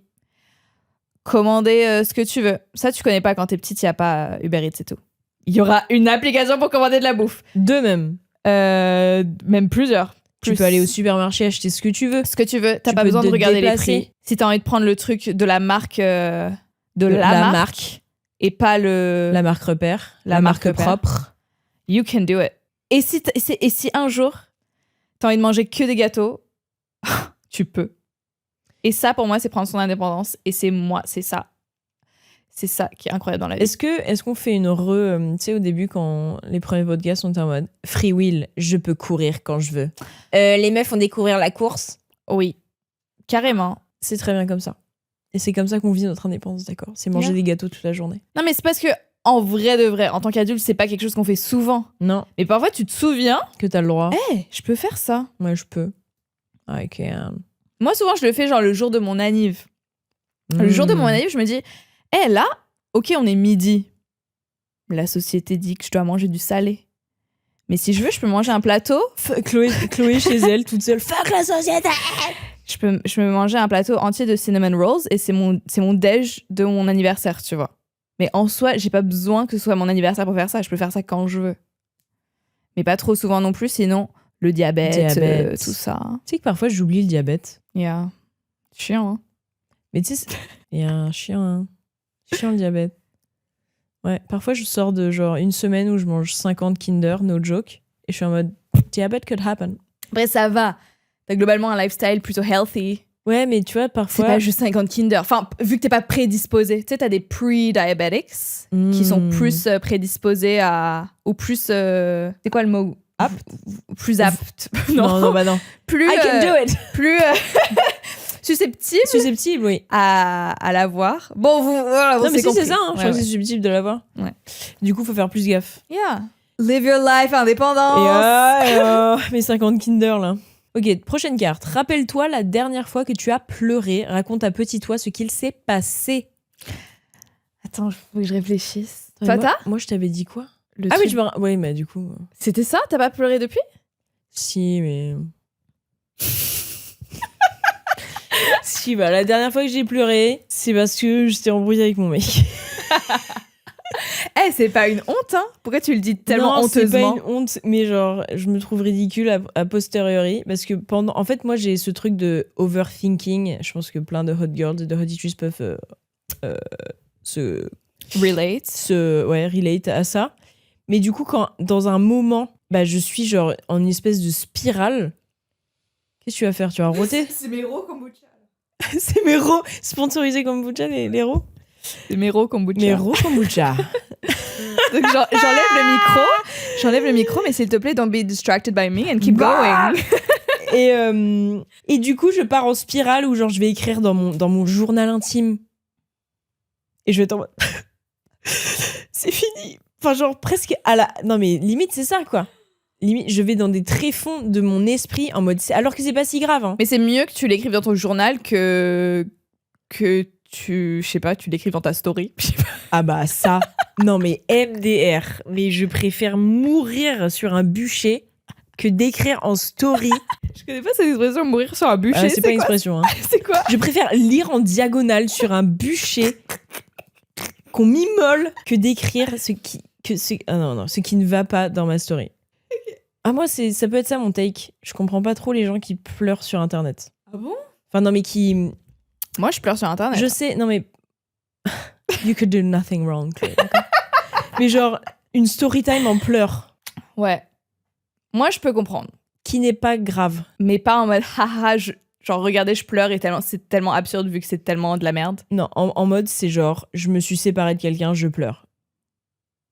commander ce que tu veux. Ça, tu connais pas quand t'es petite, il y a pas Uber Eats et tout. Il y aura une application pour commander de la bouffe. Deux même. Même plusieurs. Tu Plus. peux aller au supermarché acheter ce que tu veux. Ce que tu veux. T'as Tu pas peux besoin de te regarder déplacer. les prix. Si t'as envie de prendre le truc de la marque, de La marque, et pas le... La marque repère. La La marque marque repère. propre. You can do it. Et si un jour, t'as envie de manger que des gâteaux, tu peux. Et ça, pour moi, c'est prendre son indépendance. Et c'est ça. C'est ça qui est incroyable dans la vie. Est-ce qu'on fait une tu sais, au début, quand les premiers podcasts sont en mode free will, je peux courir quand je veux. Les meufs font découvrir la course. Oui, carrément. C'est très bien comme ça. Et c'est comme ça qu'on vit notre indépendance, d'accord? C'est manger Yeah. des gâteaux toute la journée. Non, mais c'est parce que, en vrai de vrai, en tant qu'adulte, c'est pas quelque chose qu'on fait souvent. Non, Mais parfois, tu te souviens, que t'as le droit. je peux faire ça. Moi, je peux. I can. Moi, souvent, je le fais genre le jour de mon anniv. Le jour de mon anniv, je me dis, là, ok, on est midi. La société dit que je dois manger du salé. Mais si je veux, je peux manger un plateau. Chloé chez elle, toute seule. Fuck la société! Je peux manger un plateau entier de cinnamon rolls et c'est mon déj de mon anniversaire, tu vois. Mais en soi, j'ai pas besoin que ce soit mon anniversaire pour faire ça. Je peux faire ça quand je veux. Mais pas trop souvent non plus, sinon le diabète. Tout ça. Tu sais que parfois, j'oublie le diabète. Yeah. Chiant, hein. Mais tu sais, il y a un chien, hein. Chien le diabète. Ouais, parfois je sors de genre une semaine où je mange 50 Kinder, no joke, et je suis en mode diabète could happen. Après, ça va. T'as globalement un lifestyle plutôt healthy. Ouais, mais tu vois, C'est parfois. pas juste 50 Kinder. Enfin, vu que t'es pas prédisposé. Tu sais, t'as des pre-diabetics qui sont plus prédisposés à... Ou plus... c'est quoi le mot? Apte. Plus apte. Non, bah non. Plus... I can do it! Plus... susceptible Susceptible, oui. à l'avoir. Bon, voilà, Non, mais si, c'est compris. ça, hein. Je Ouais, crois que ouais. c'est susceptible de l'avoir. Ouais. Du coup, faut faire plus gaffe. Yeah. Live your life indépendance. Mes 50 Kinder, là. Ok, prochaine carte. Rappelle-toi la dernière fois que tu as pleuré. Raconte à petit toi ce qu'il s'est passé. Attends, faut que je réfléchisse. Toi, moi, t'as moi, je t'avais dit quoi? Le Ah truc- oui, oui, mais du coup... C'était ça? T'as pas pleuré depuis? Si, mais... Si, bah, la dernière fois que j'ai pleuré, c'est parce que j'étais embrouillée avec mon mec. C'est pas une honte, hein? Pourquoi tu le dis tellement Non, c'est pas honteusement? une honte, mais genre, je me trouve ridicule a posteriori, parce que en fait, moi, j'ai ce truc de overthinking. Je pense que plein de hot girls et de hot issues peuvent se relate à ça. Mais du coup, quand dans un moment, bah, je suis genre en une espèce de spirale, qu'est-ce que tu vas faire? Tu vas roter? C'est Mero kombucha. C'est Mero, sponsorisé kombucha, les Ro. C'est Mero kombucha. Mero kombucha. Donc j'enlève le micro, mais s'il te plaît, don't be distracted by me and keep Bah. going. Et du coup, je pars en spirale où genre je vais écrire dans mon journal intime. Et je vais être en mode... c'est fini. Enfin, genre presque à la... Non mais limite, c'est ça, quoi. Limite, je vais dans des tréfonds de mon esprit en mode... Alors que c'est pas si grave, hein. Mais c'est mieux que tu l'écrives dans ton journal que tu, je sais pas, tu l'écrives dans ta story. Ah bah ça... Non mais MDR. Mais je préfère mourir sur un bûcher que d'écrire en story. Je connais pas cette expression, mourir sur un bûcher. C'est pas une quoi? expression, hein. C'est quoi? Je préfère lire en diagonale sur un bûcher qu'on m'immole que d'écrire ce qui ne va pas dans ma story. Ah, moi, ça peut être ça mon take. Je comprends pas trop les gens qui pleurent sur internet. Ah bon? Enfin, non, mais qui. Moi, je pleure sur internet. Je sais, non, mais. You could do nothing wrong, Chloé, d'accord. Mais genre, une story time en pleurs. Ouais. Moi, je peux comprendre. Qui n'est pas grave. Mais pas en mode haha, genre regardez, je pleure et c'est tellement absurde vu que c'est tellement de la merde. Non, en mode, c'est genre, je me suis séparée de quelqu'un, je pleure.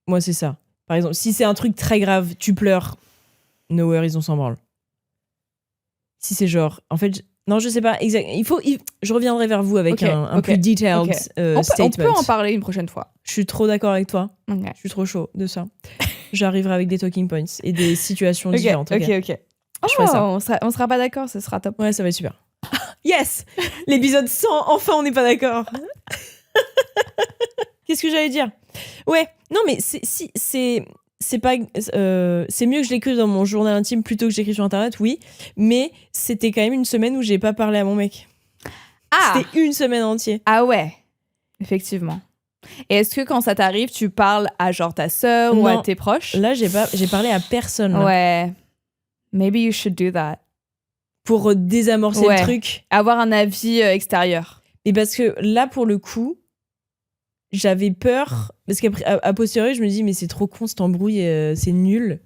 Moi, c'est ça. Par exemple, si c'est un truc très grave, tu pleures. No worries, on s'en branle. Si c'est genre, en fait, non, je sais pas exact. Je reviendrai vers vous avec Ok, un ok, plus detailed ok. On statement. peut en parler une prochaine fois. Je suis trop d'accord avec toi. Ok. Je suis trop chaud de ça. J'arriverai avec des talking points et des situations Ok, différentes. ok. Je ferai ça. On sera pas d'accord, ce sera top. Ouais, ça va être super. Yes! L'épisode 100, enfin on n'est pas d'accord. Qu'est-ce que j'allais dire? Ouais, non mais c'est pas c'est mieux que je l'écrive dans mon journal intime plutôt que j'écris sur internet, oui, mais c'était quand même une semaine où j'ai pas parlé à mon mec. Ah! C'était une semaine entière. Ah ouais, effectivement. Et est-ce que quand ça t'arrive, tu parles à genre ta sœur ou à Non. tes proches? Là, j'ai parlé à personne là, Ouais. Maybe you should do that. pour désamorcer Ouais. le truc. Avoir un avis extérieur. Et parce que là, pour le coup, j'avais peur. Parce qu'après, a posteriori, je me dis, mais c'est trop con cette embrouille, c'est nul.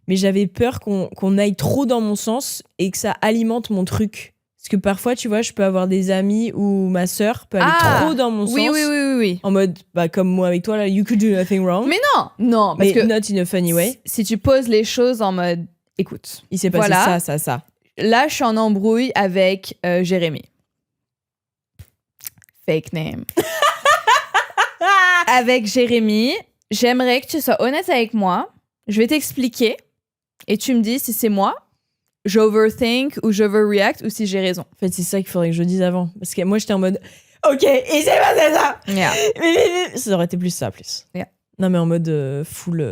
Mais j'avais peur qu'on aille trop dans mon sens et que ça alimente mon truc. Parce que parfois, tu vois, je peux avoir des amis ou ma sœur peut aller trop dans mon Oui, sens. oui. En mode, bah, comme moi avec toi, là, you could do nothing wrong. Mais non, parce Mais que not in a funny way. si tu poses les choses en mode, écoute, Il s'est passé voilà. ça. Là, je suis en embrouille avec Jérémy. Fake name. Avec Jérémy, j'aimerais que tu sois honnête avec moi. Je vais t'expliquer et tu me dis si c'est moi, j'overthink ou j'overreact ou si j'ai raison. En fait, c'est ça qu'il faudrait que je dise avant. Parce que moi, j'étais en mode, ok, et c'est passé ça. Yeah. Ça aurait été plus ça, plus. Yeah. Non, mais en mode full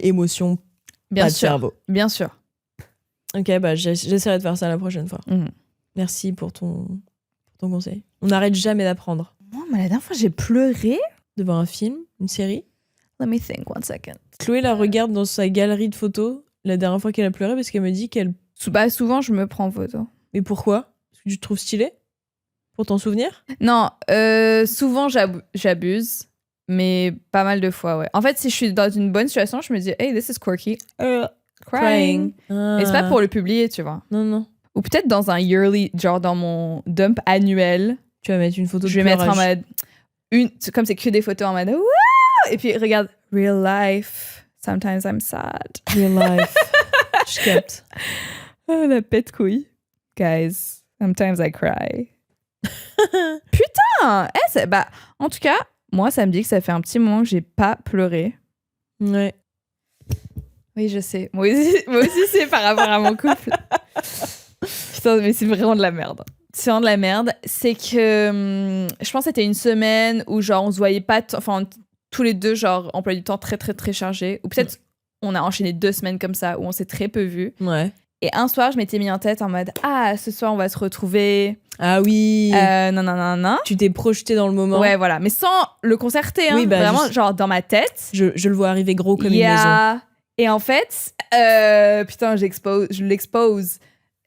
émotion, Bien pas de sûr. cerveau. Bien sûr. Ok, bah j'essaierai de faire ça la prochaine fois. Mhm. Merci pour ton conseil. On n'arrête jamais d'apprendre. Moi, mais la dernière fois, j'ai pleuré. Devant un film, une série. Let me think one second. Chloé la regarde dans sa galerie de photos la dernière fois qu'elle a pleuré parce qu'elle me dit qu'elle... Souvent, je me prends en photo. Mais pourquoi? Parce que tu te trouves stylé? Pour t'en souvenir? Non, souvent, j'abuse. Mais pas mal de fois, ouais. En fait, si je suis dans une bonne situation, je me dis, hey, this is quirky. Crying. Et c'est pas pour le publier, tu vois. Non. Ou peut-être dans un yearly, genre dans mon dump annuel, Tu vas mettre une photo de je vais mettre en pleurage. mode comme c'est que des photos en mode Wouh! Et puis regarde, real life, sometimes I'm sad. Real life. Je capte. Oh, la pète couille. Guys, sometimes I cry. Putain! Bah, en tout cas, moi, ça me dit que ça fait un petit moment que j'ai pas pleuré. Ouais. Oui, je sais. Moi aussi c'est par rapport à mon couple. Putain, mais c'est vraiment de la merde. C'est vraiment de la merde. C'est que je pense que c'était une semaine où genre on se voyait pas, tous les deux, genre emploi du temps très très très chargé. Ou peut-être on a enchaîné 2 semaines comme ça où on s'est très peu vus. Ouais. Et un soir, je m'étais mis en tête en mode ce soir on va se retrouver. Ah oui. Non. Tu t'es projeté dans le moment. Ouais, voilà. Mais sans le concerter. Hein. Oui, bah, vraiment, juste- genre dans ma tête. Je le vois arriver gros comme une maison. Yeah. Et en fait, putain, je l'expose.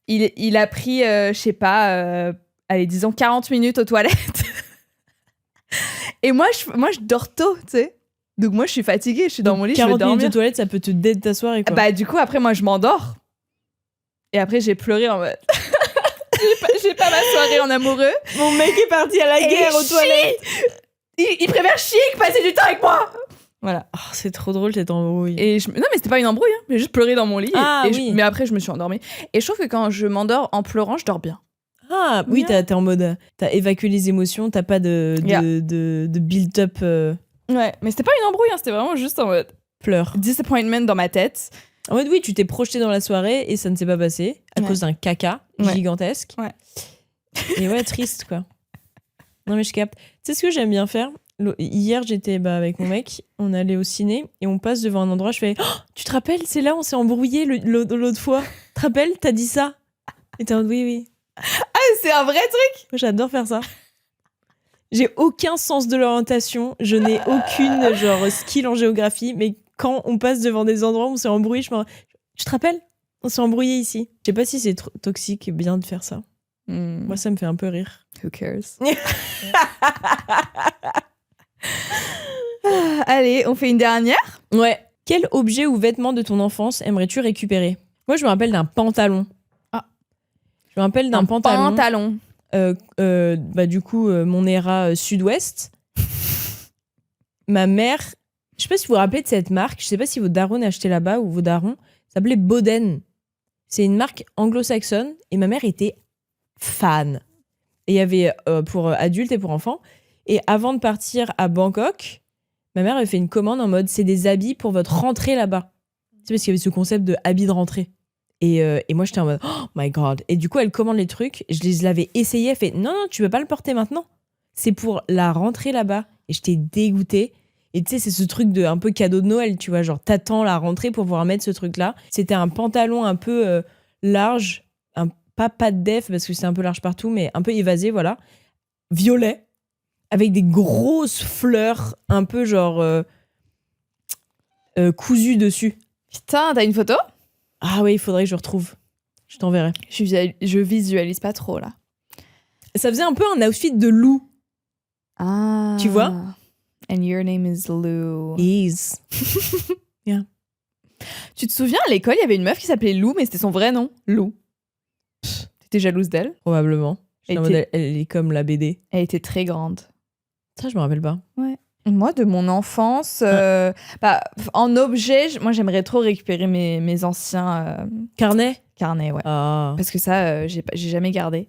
Il a pris, je sais pas, allez, disons 40 minutes aux toilettes. Et moi, je dors tôt, tu sais. Donc moi, je suis fatiguée, je suis dans mon lit, je veux 40 minutes dormir. de toilette, ça peut te dead ta soirée, quoi. Bah, du coup, après, moi, je m'endors. Et après, j'ai pleuré en mode... j'ai pas ma soirée en amoureux. Mon mec est parti à la Et guerre aux chie. toilettes. Il préfère chier que passer du temps avec moi. Voilà. Oh, c'est trop drôle cette embrouille. Et non, mais c'était pas une embrouille, hein. J'ai juste pleuré dans mon lit. Ah, et oui. mais après, je me suis endormie. Et je trouve que quand je m'endors en pleurant, je dors bien. Ah oui, t'es en mode... T'as évacué les émotions, t'as pas de build-up Ouais, mais c'était pas une embrouille, hein. C'était vraiment juste en mode pleurs. disappointment dans ma tête. En mode oui, tu t'es projeté dans la soirée et ça ne s'est pas passé à Ouais. cause d'un caca Ouais. gigantesque. Ouais. Et ouais, triste, quoi. Non mais je capte. Tu sais ce que j'aime bien faire? Hier, j'étais avec mon mec, on allait au ciné et on passe devant un endroit, je fais oh, tu te rappelles, c'est là où on s'est embrouillé l'autre fois. Tu te rappelles, t'as dit ça? Et t'es en mode oui. Ah, c'est un vrai truc. Moi, j'adore faire ça. J'ai aucun sens de l'orientation, je n'ai aucune genre skill en géographie, mais quand on passe devant des endroits où on s'est embrouillé, tu te rappelles? On s'est embrouillé ici. Je sais pas si c'est toxique et bien de faire ça. Moi, ça me fait un peu rire. Who cares? Allez, on fait une dernière. Ouais. Quel objet ou vêtement de ton enfance aimerais-tu récupérer? Moi, je me rappelle d'un pantalon. Ah. Je me rappelle d'un pantalon. Du coup, mon era sud-ouest. Ma mère, je sais pas si vous vous rappelez de cette marque, je sais pas si vos darons achetaient là-bas ou vos darons, ça s'appelait Boden. C'est une marque anglo-saxonne et ma mère était fan. Et il y avait pour adultes et pour enfants. Et avant de partir à Bangkok, ma mère avait fait une commande en mode c'est des habits pour votre rentrée là-bas. C'est parce qu'il y avait ce concept de habits de rentrée. Et moi j'étais en mode oh my god. Et du coup elle commande les trucs. Je les l'avais essayé. Elle fait non, tu peux pas le porter maintenant. C'est pour la rentrée là-bas. Et j'étais dégoûtée. Et tu sais, c'est ce truc de un peu cadeau de Noël, tu vois, genre t'attends la rentrée pour pouvoir mettre ce truc-là. C'était un pantalon un peu large, pas de def parce que c'est un peu large partout, mais un peu évasé, voilà. Violet, avec des grosses fleurs, un peu genre cousues dessus. Putain, t'as une photo? Ah oui, il faudrait que je retrouve. Je t'enverrai. Je visualise pas trop, là. Ça faisait un peu un outfit de loup. Ah. Tu vois? And your name is Lou. Is. Tu te souviens, à l'école, il y avait une meuf qui s'appelait Lou, mais c'était son vrai nom, Lou. T'étais jalouse d'elle? Probablement. Elle En mode, elle est comme la BD. Elle était très grande. Ça, je me rappelle pas. Ouais. Moi, de mon enfance, en objet, moi, j'aimerais trop récupérer mes anciens Carnet? carnets, ouais. Ah. Parce que ça, j'ai jamais gardé.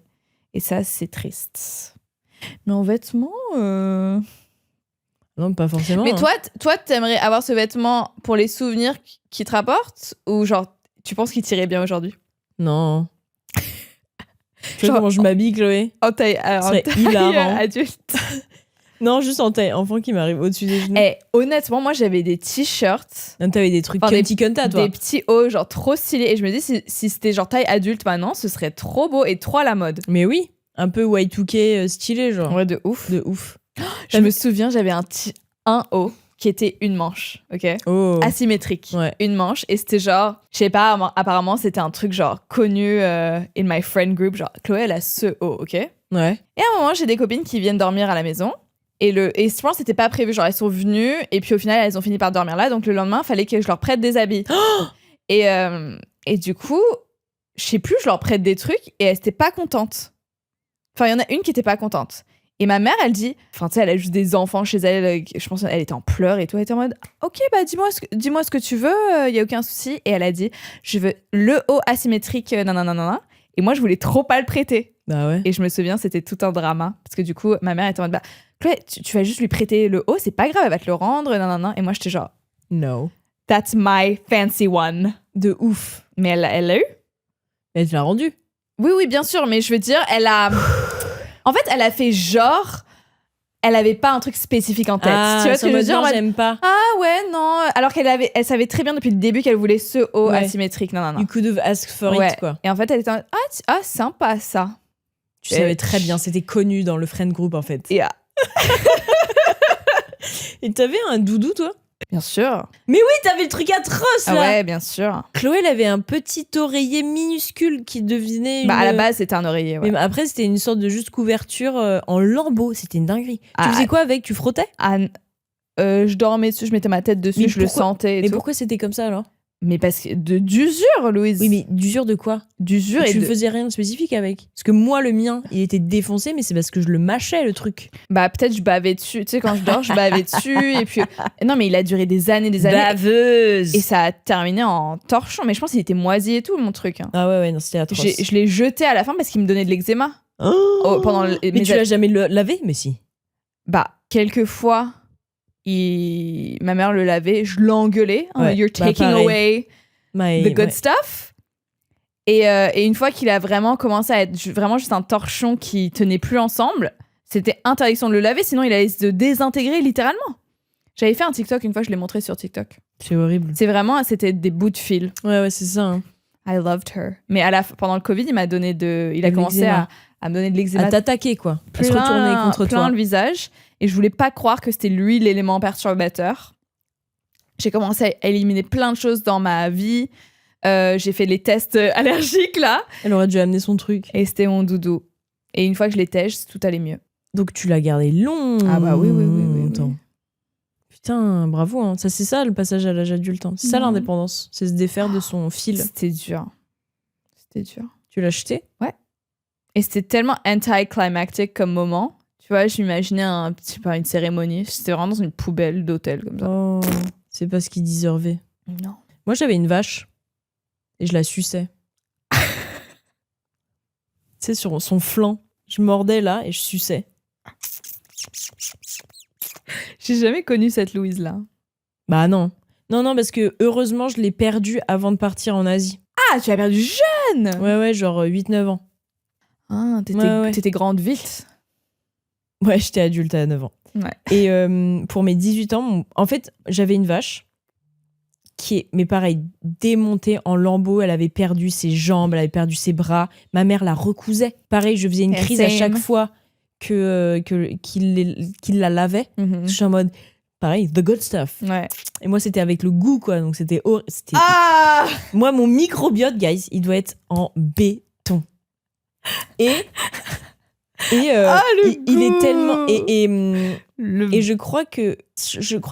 Et ça, c'est triste. Mais en vêtements... Non, pas forcément. Mais hein. toi, t'aimerais avoir ce vêtement pour les souvenirs qui te rapportent? Ou genre, tu penses qu'il t'irait bien aujourd'hui? Non. Tu vois Genre- comment je m'habille, Chloé? En taille, Ce serait hilarant. adulte. Non, juste en taille enfant qui m'arrive au-dessus des genoux. Honnêtement, moi, j'avais des t-shirts, Non, t'avais des trucs Enfin, Cunty Cunta, toi. des petits hauts, genre trop stylés. Et je me dis, si c'était genre taille adulte maintenant, ce serait trop beau et trop à la mode. Mais oui, un peu Y2K stylé, genre. Ouais, de ouf. De ouf. Je me souviens, j'avais un haut qui était une manche, ok? Oh. Asymétrique. Ouais. Une manche. Et c'était genre, je sais pas, apparemment, c'était un truc genre connu in my friend group. Genre, Chloé, elle a ce haut, ok? Et Ouais. à un moment, j'ai des copines qui viennent dormir à la maison. Et je pense que c'était pas prévu. Genre, elles sont venues et puis au final, elles ont fini par dormir là. Donc le lendemain, il fallait que je leur prête des habits. Et du coup, je sais plus, je leur prête des trucs et elles étaient pas contentes. Enfin, il y en a une qui était pas contente. Et ma mère, elle dit, enfin, tu sais, elle a juste des enfants chez elle. Je pense qu'elle était en pleurs et tout. Elle était en mode, ok, bah dis-moi ce que tu veux, il y a aucun souci. Et elle a dit, je veux le haut asymétrique, nanana. Et moi, je voulais trop pas le prêter. Bah ouais. Et je me souviens, c'était tout un drama. Parce que du coup, ma mère était en mode, bah, Chloé, tu vas juste lui prêter le haut, c'est pas grave, elle va te le rendre, nanana. Et moi, j'étais genre, No. that's my fancy one. De ouf. Mais elle l'a eu. Elle te l'a rendu. Oui, bien sûr, mais je veux dire, elle a. En fait, elle a fait genre. Elle avait pas un truc spécifique en tête. Tu vois ce que je veux dire? En mode, J'aime pas. ah ouais, non. Alors elle savait très bien depuis le début qu'elle voulait ce haut Ouais. asymétrique. Non. You could have asked for Ouais. it, quoi. Et en fait, elle était en mode, ah, sympa ça. Tu savais très bien, c'était connu dans le friend group, en fait. Et Et t'avais un doudou, toi? bien sûr. Mais oui, t'avais le truc atroce, Ah là. ouais, bien sûr. Chloé, elle avait un petit oreiller minuscule qui devenait Bah, à la base, c'était un oreiller. Ouais. Mais après, c'était une sorte de juste couverture en lambeaux. C'était une dinguerie. Ah, Tu faisais quoi avec? Tu frottais? Je dormais dessus, je mettais ma tête dessus, Mais je le pourquoi- sentais et Mais tout. pourquoi c'était comme ça, alors? Mais parce que d'usure, Louise. Oui, mais d'usure de quoi? D'usure et Tu ne de... faisais rien de spécifique avec? Parce que moi, le mien, il était défoncé, mais c'est parce que je le mâchais, le truc. Bah, peut-être je bavais dessus. Tu sais, quand je dors, je bavais dessus. Et puis... Non, mais il a duré des années. Baveuse! Et ça a terminé en torchon. Mais je pense qu'il était moisi et tout, mon truc. Hein. Ah ouais, non, c'était atroce. Je l'ai jeté à la fin parce qu'il me donnait de l'eczéma. Oh Pendant mais tu l'as jamais lavé? Mais si. Bah, quelques fois, ma mère le lavait. Je l'engueulais. Hein, Ouais, You're bah, taking pareil. away the good Ouais. stuff. Et une fois qu'il a vraiment commencé à être vraiment juste un torchon qui tenait plus ensemble, c'était interdiction de le laver, sinon il allait se désintégrer littéralement. J'avais fait un TikTok une fois, je l'ai montré sur TikTok. C'est horrible. C'était des bouts de fil. Ouais, c'est ça. Hein. I loved her. Mais pendant le Covid, il a De commencé l'eczéma. à me donner de l'eczéma À t'attaquer, quoi. À se retourner contre plein toi. le visage. Et je voulais pas croire que c'était lui l'élément perturbateur. J'ai commencé à éliminer plein de choses dans ma vie. J'ai fait les tests allergiques, là. Elle aurait dû amener son truc. Et c'était mon doudou. Et une fois que je l'ai teste, tout allait mieux. Donc tu l'as gardé longtemps. Ah bah oui. Putain, bravo. Hein. Ça, c'est ça le passage à l'âge adulte. Hein. C'est ça Mhm. l'indépendance. C'est se défaire de son fil. C'était dur. Tu l'as acheté? Et c'était tellement anticlimactic comme moment. Tu vois, j'imaginais une cérémonie. C'était vraiment dans une poubelle d'hôtel comme ça. Oh, c'est pas ce qu'il deservait. Non. Moi, j'avais une vache et je la suçais. sais, sur son flanc. Je mordais là et je suçais. J'ai jamais connu cette Louise-là. Bah non. Non, parce que heureusement, je l'ai perdue avant de partir en Asie. Ah, tu l'as perdu jeune. Ouais, genre 8-9 ans. Ah, t'étais grande vite. Ouais, j'étais adulte à 9 ans. Ouais. Et pour mes 18 ans, en fait, j'avais une vache qui est, mais pareil, démontée en lambeaux. Elle avait perdu ses jambes, elle avait perdu ses bras. Ma mère la recousait. Pareil, je faisais une crise à chaque fois qu'il la lavait. Je suis en mode, pareil, the good stuff. Ouais. Et moi, c'était avec le goût, quoi. Donc, c'était Ah. Moi, mon microbiote, guys, il doit être en béton. Et il est tellement... Et je crois que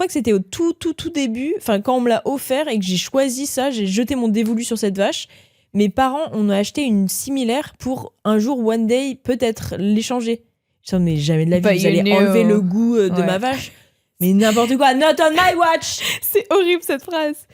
c'était au tout début, enfin, quand on me l'a offert et que j'ai choisi ça, j'ai jeté mon dévolu sur cette vache. Mes parents, on a acheté une similaire pour un jour, one day, peut-être l'échanger. Je me dis, mais jamais de la vie, vous allez enlever le goût de ma vache. Mais n'importe quoi, not on my watch. C'est horrible cette phrase.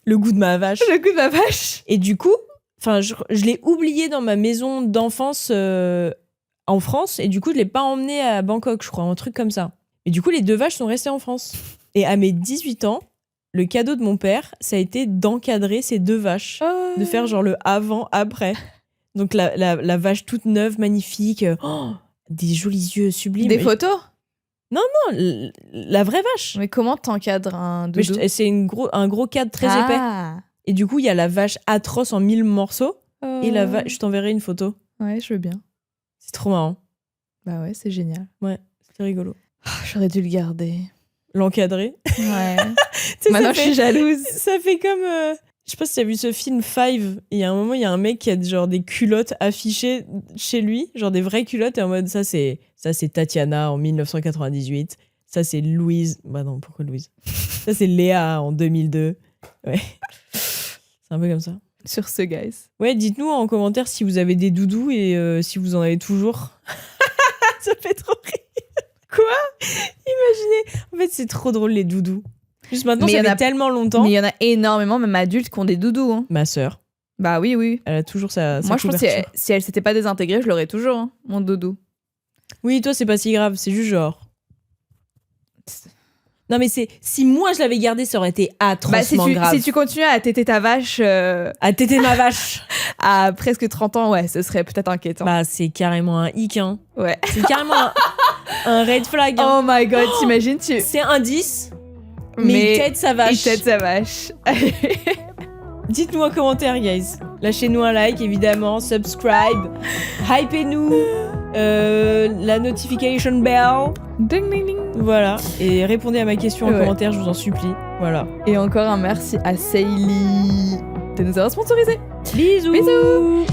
Le goût de ma vache. Le goût de ma vache. Et du coup, enfin, je l'ai oublié dans ma maison d'enfance en France, et du coup, je l'ai pas emmené à Bangkok, je crois, un truc comme ça. Et du coup, les 2 vaches sont restées en France. Et à mes 18 ans, le cadeau de mon père, ça a été d'encadrer ces 2 vaches, de faire genre le avant-après. Donc la vache toute neuve, magnifique, des jolis yeux sublimes. Des photos? Non, la vraie vache. Mais comment t'encadres un doudou? C'est un gros cadre très épais. Et du coup, il y a la vache atroce en 1000 morceaux. Et la vache, je t'enverrai une photo. Ouais, je veux bien. C'est trop marrant. Bah ouais, c'est génial. Ouais, c'est rigolo. J'aurais dû le garder. L'encadrer. Ouais. Maintenant, je suis jalouse. Ça fait comme... Je sais pas si t'as vu ce film Five. Il y a un moment, il y a un mec qui a genre des culottes affichées chez lui, genre des vraies culottes, et en mode ça c'est Tatiana en 1998, ça c'est Louise. Bah non, pourquoi Louise? Ça c'est Léa en 2002. Ouais. C'est un peu comme ça. Sur ce, guys. Ouais, dites-nous en commentaire si vous avez des doudous et si vous en avez toujours. Ça fait trop rire. Quoi? Imaginez. En fait, c'est trop drôle les doudous. Juste maintenant, ça fait tellement longtemps. Mais il y en a énormément, même adultes, qui ont des doudous. Hein. Ma sœur. Bah oui. Elle a toujours sa Moi, je pense que si elle s'était pas désintégrée, je l'aurais toujours, hein, mon doudou. Oui, toi, c'est pas si grave. C'est juste genre... Non, mais si moi, je l'avais gardé, ça aurait été atrocement grave. Si tu continues à téter ta vache... À téter ma vache à presque 30 ans, ouais, ce serait peut-être inquiétant. Bah, c'est carrément un hic, hein. Ouais. C'est carrément un red flag. Hein. Oh my god, t'imagines C'est un 10... Mais il tète sa vache. Il tète sa vache. Dites-nous en commentaire, guys. Lâchez-nous un like, évidemment. Subscribe. Hypez-nous. La notification bell. Ding, ding, ding. Voilà. Et répondez à ma question en commentaire, je vous en supplie. Voilà. Et encore un merci à Seili de nous avoir sponsorisé. Bisous.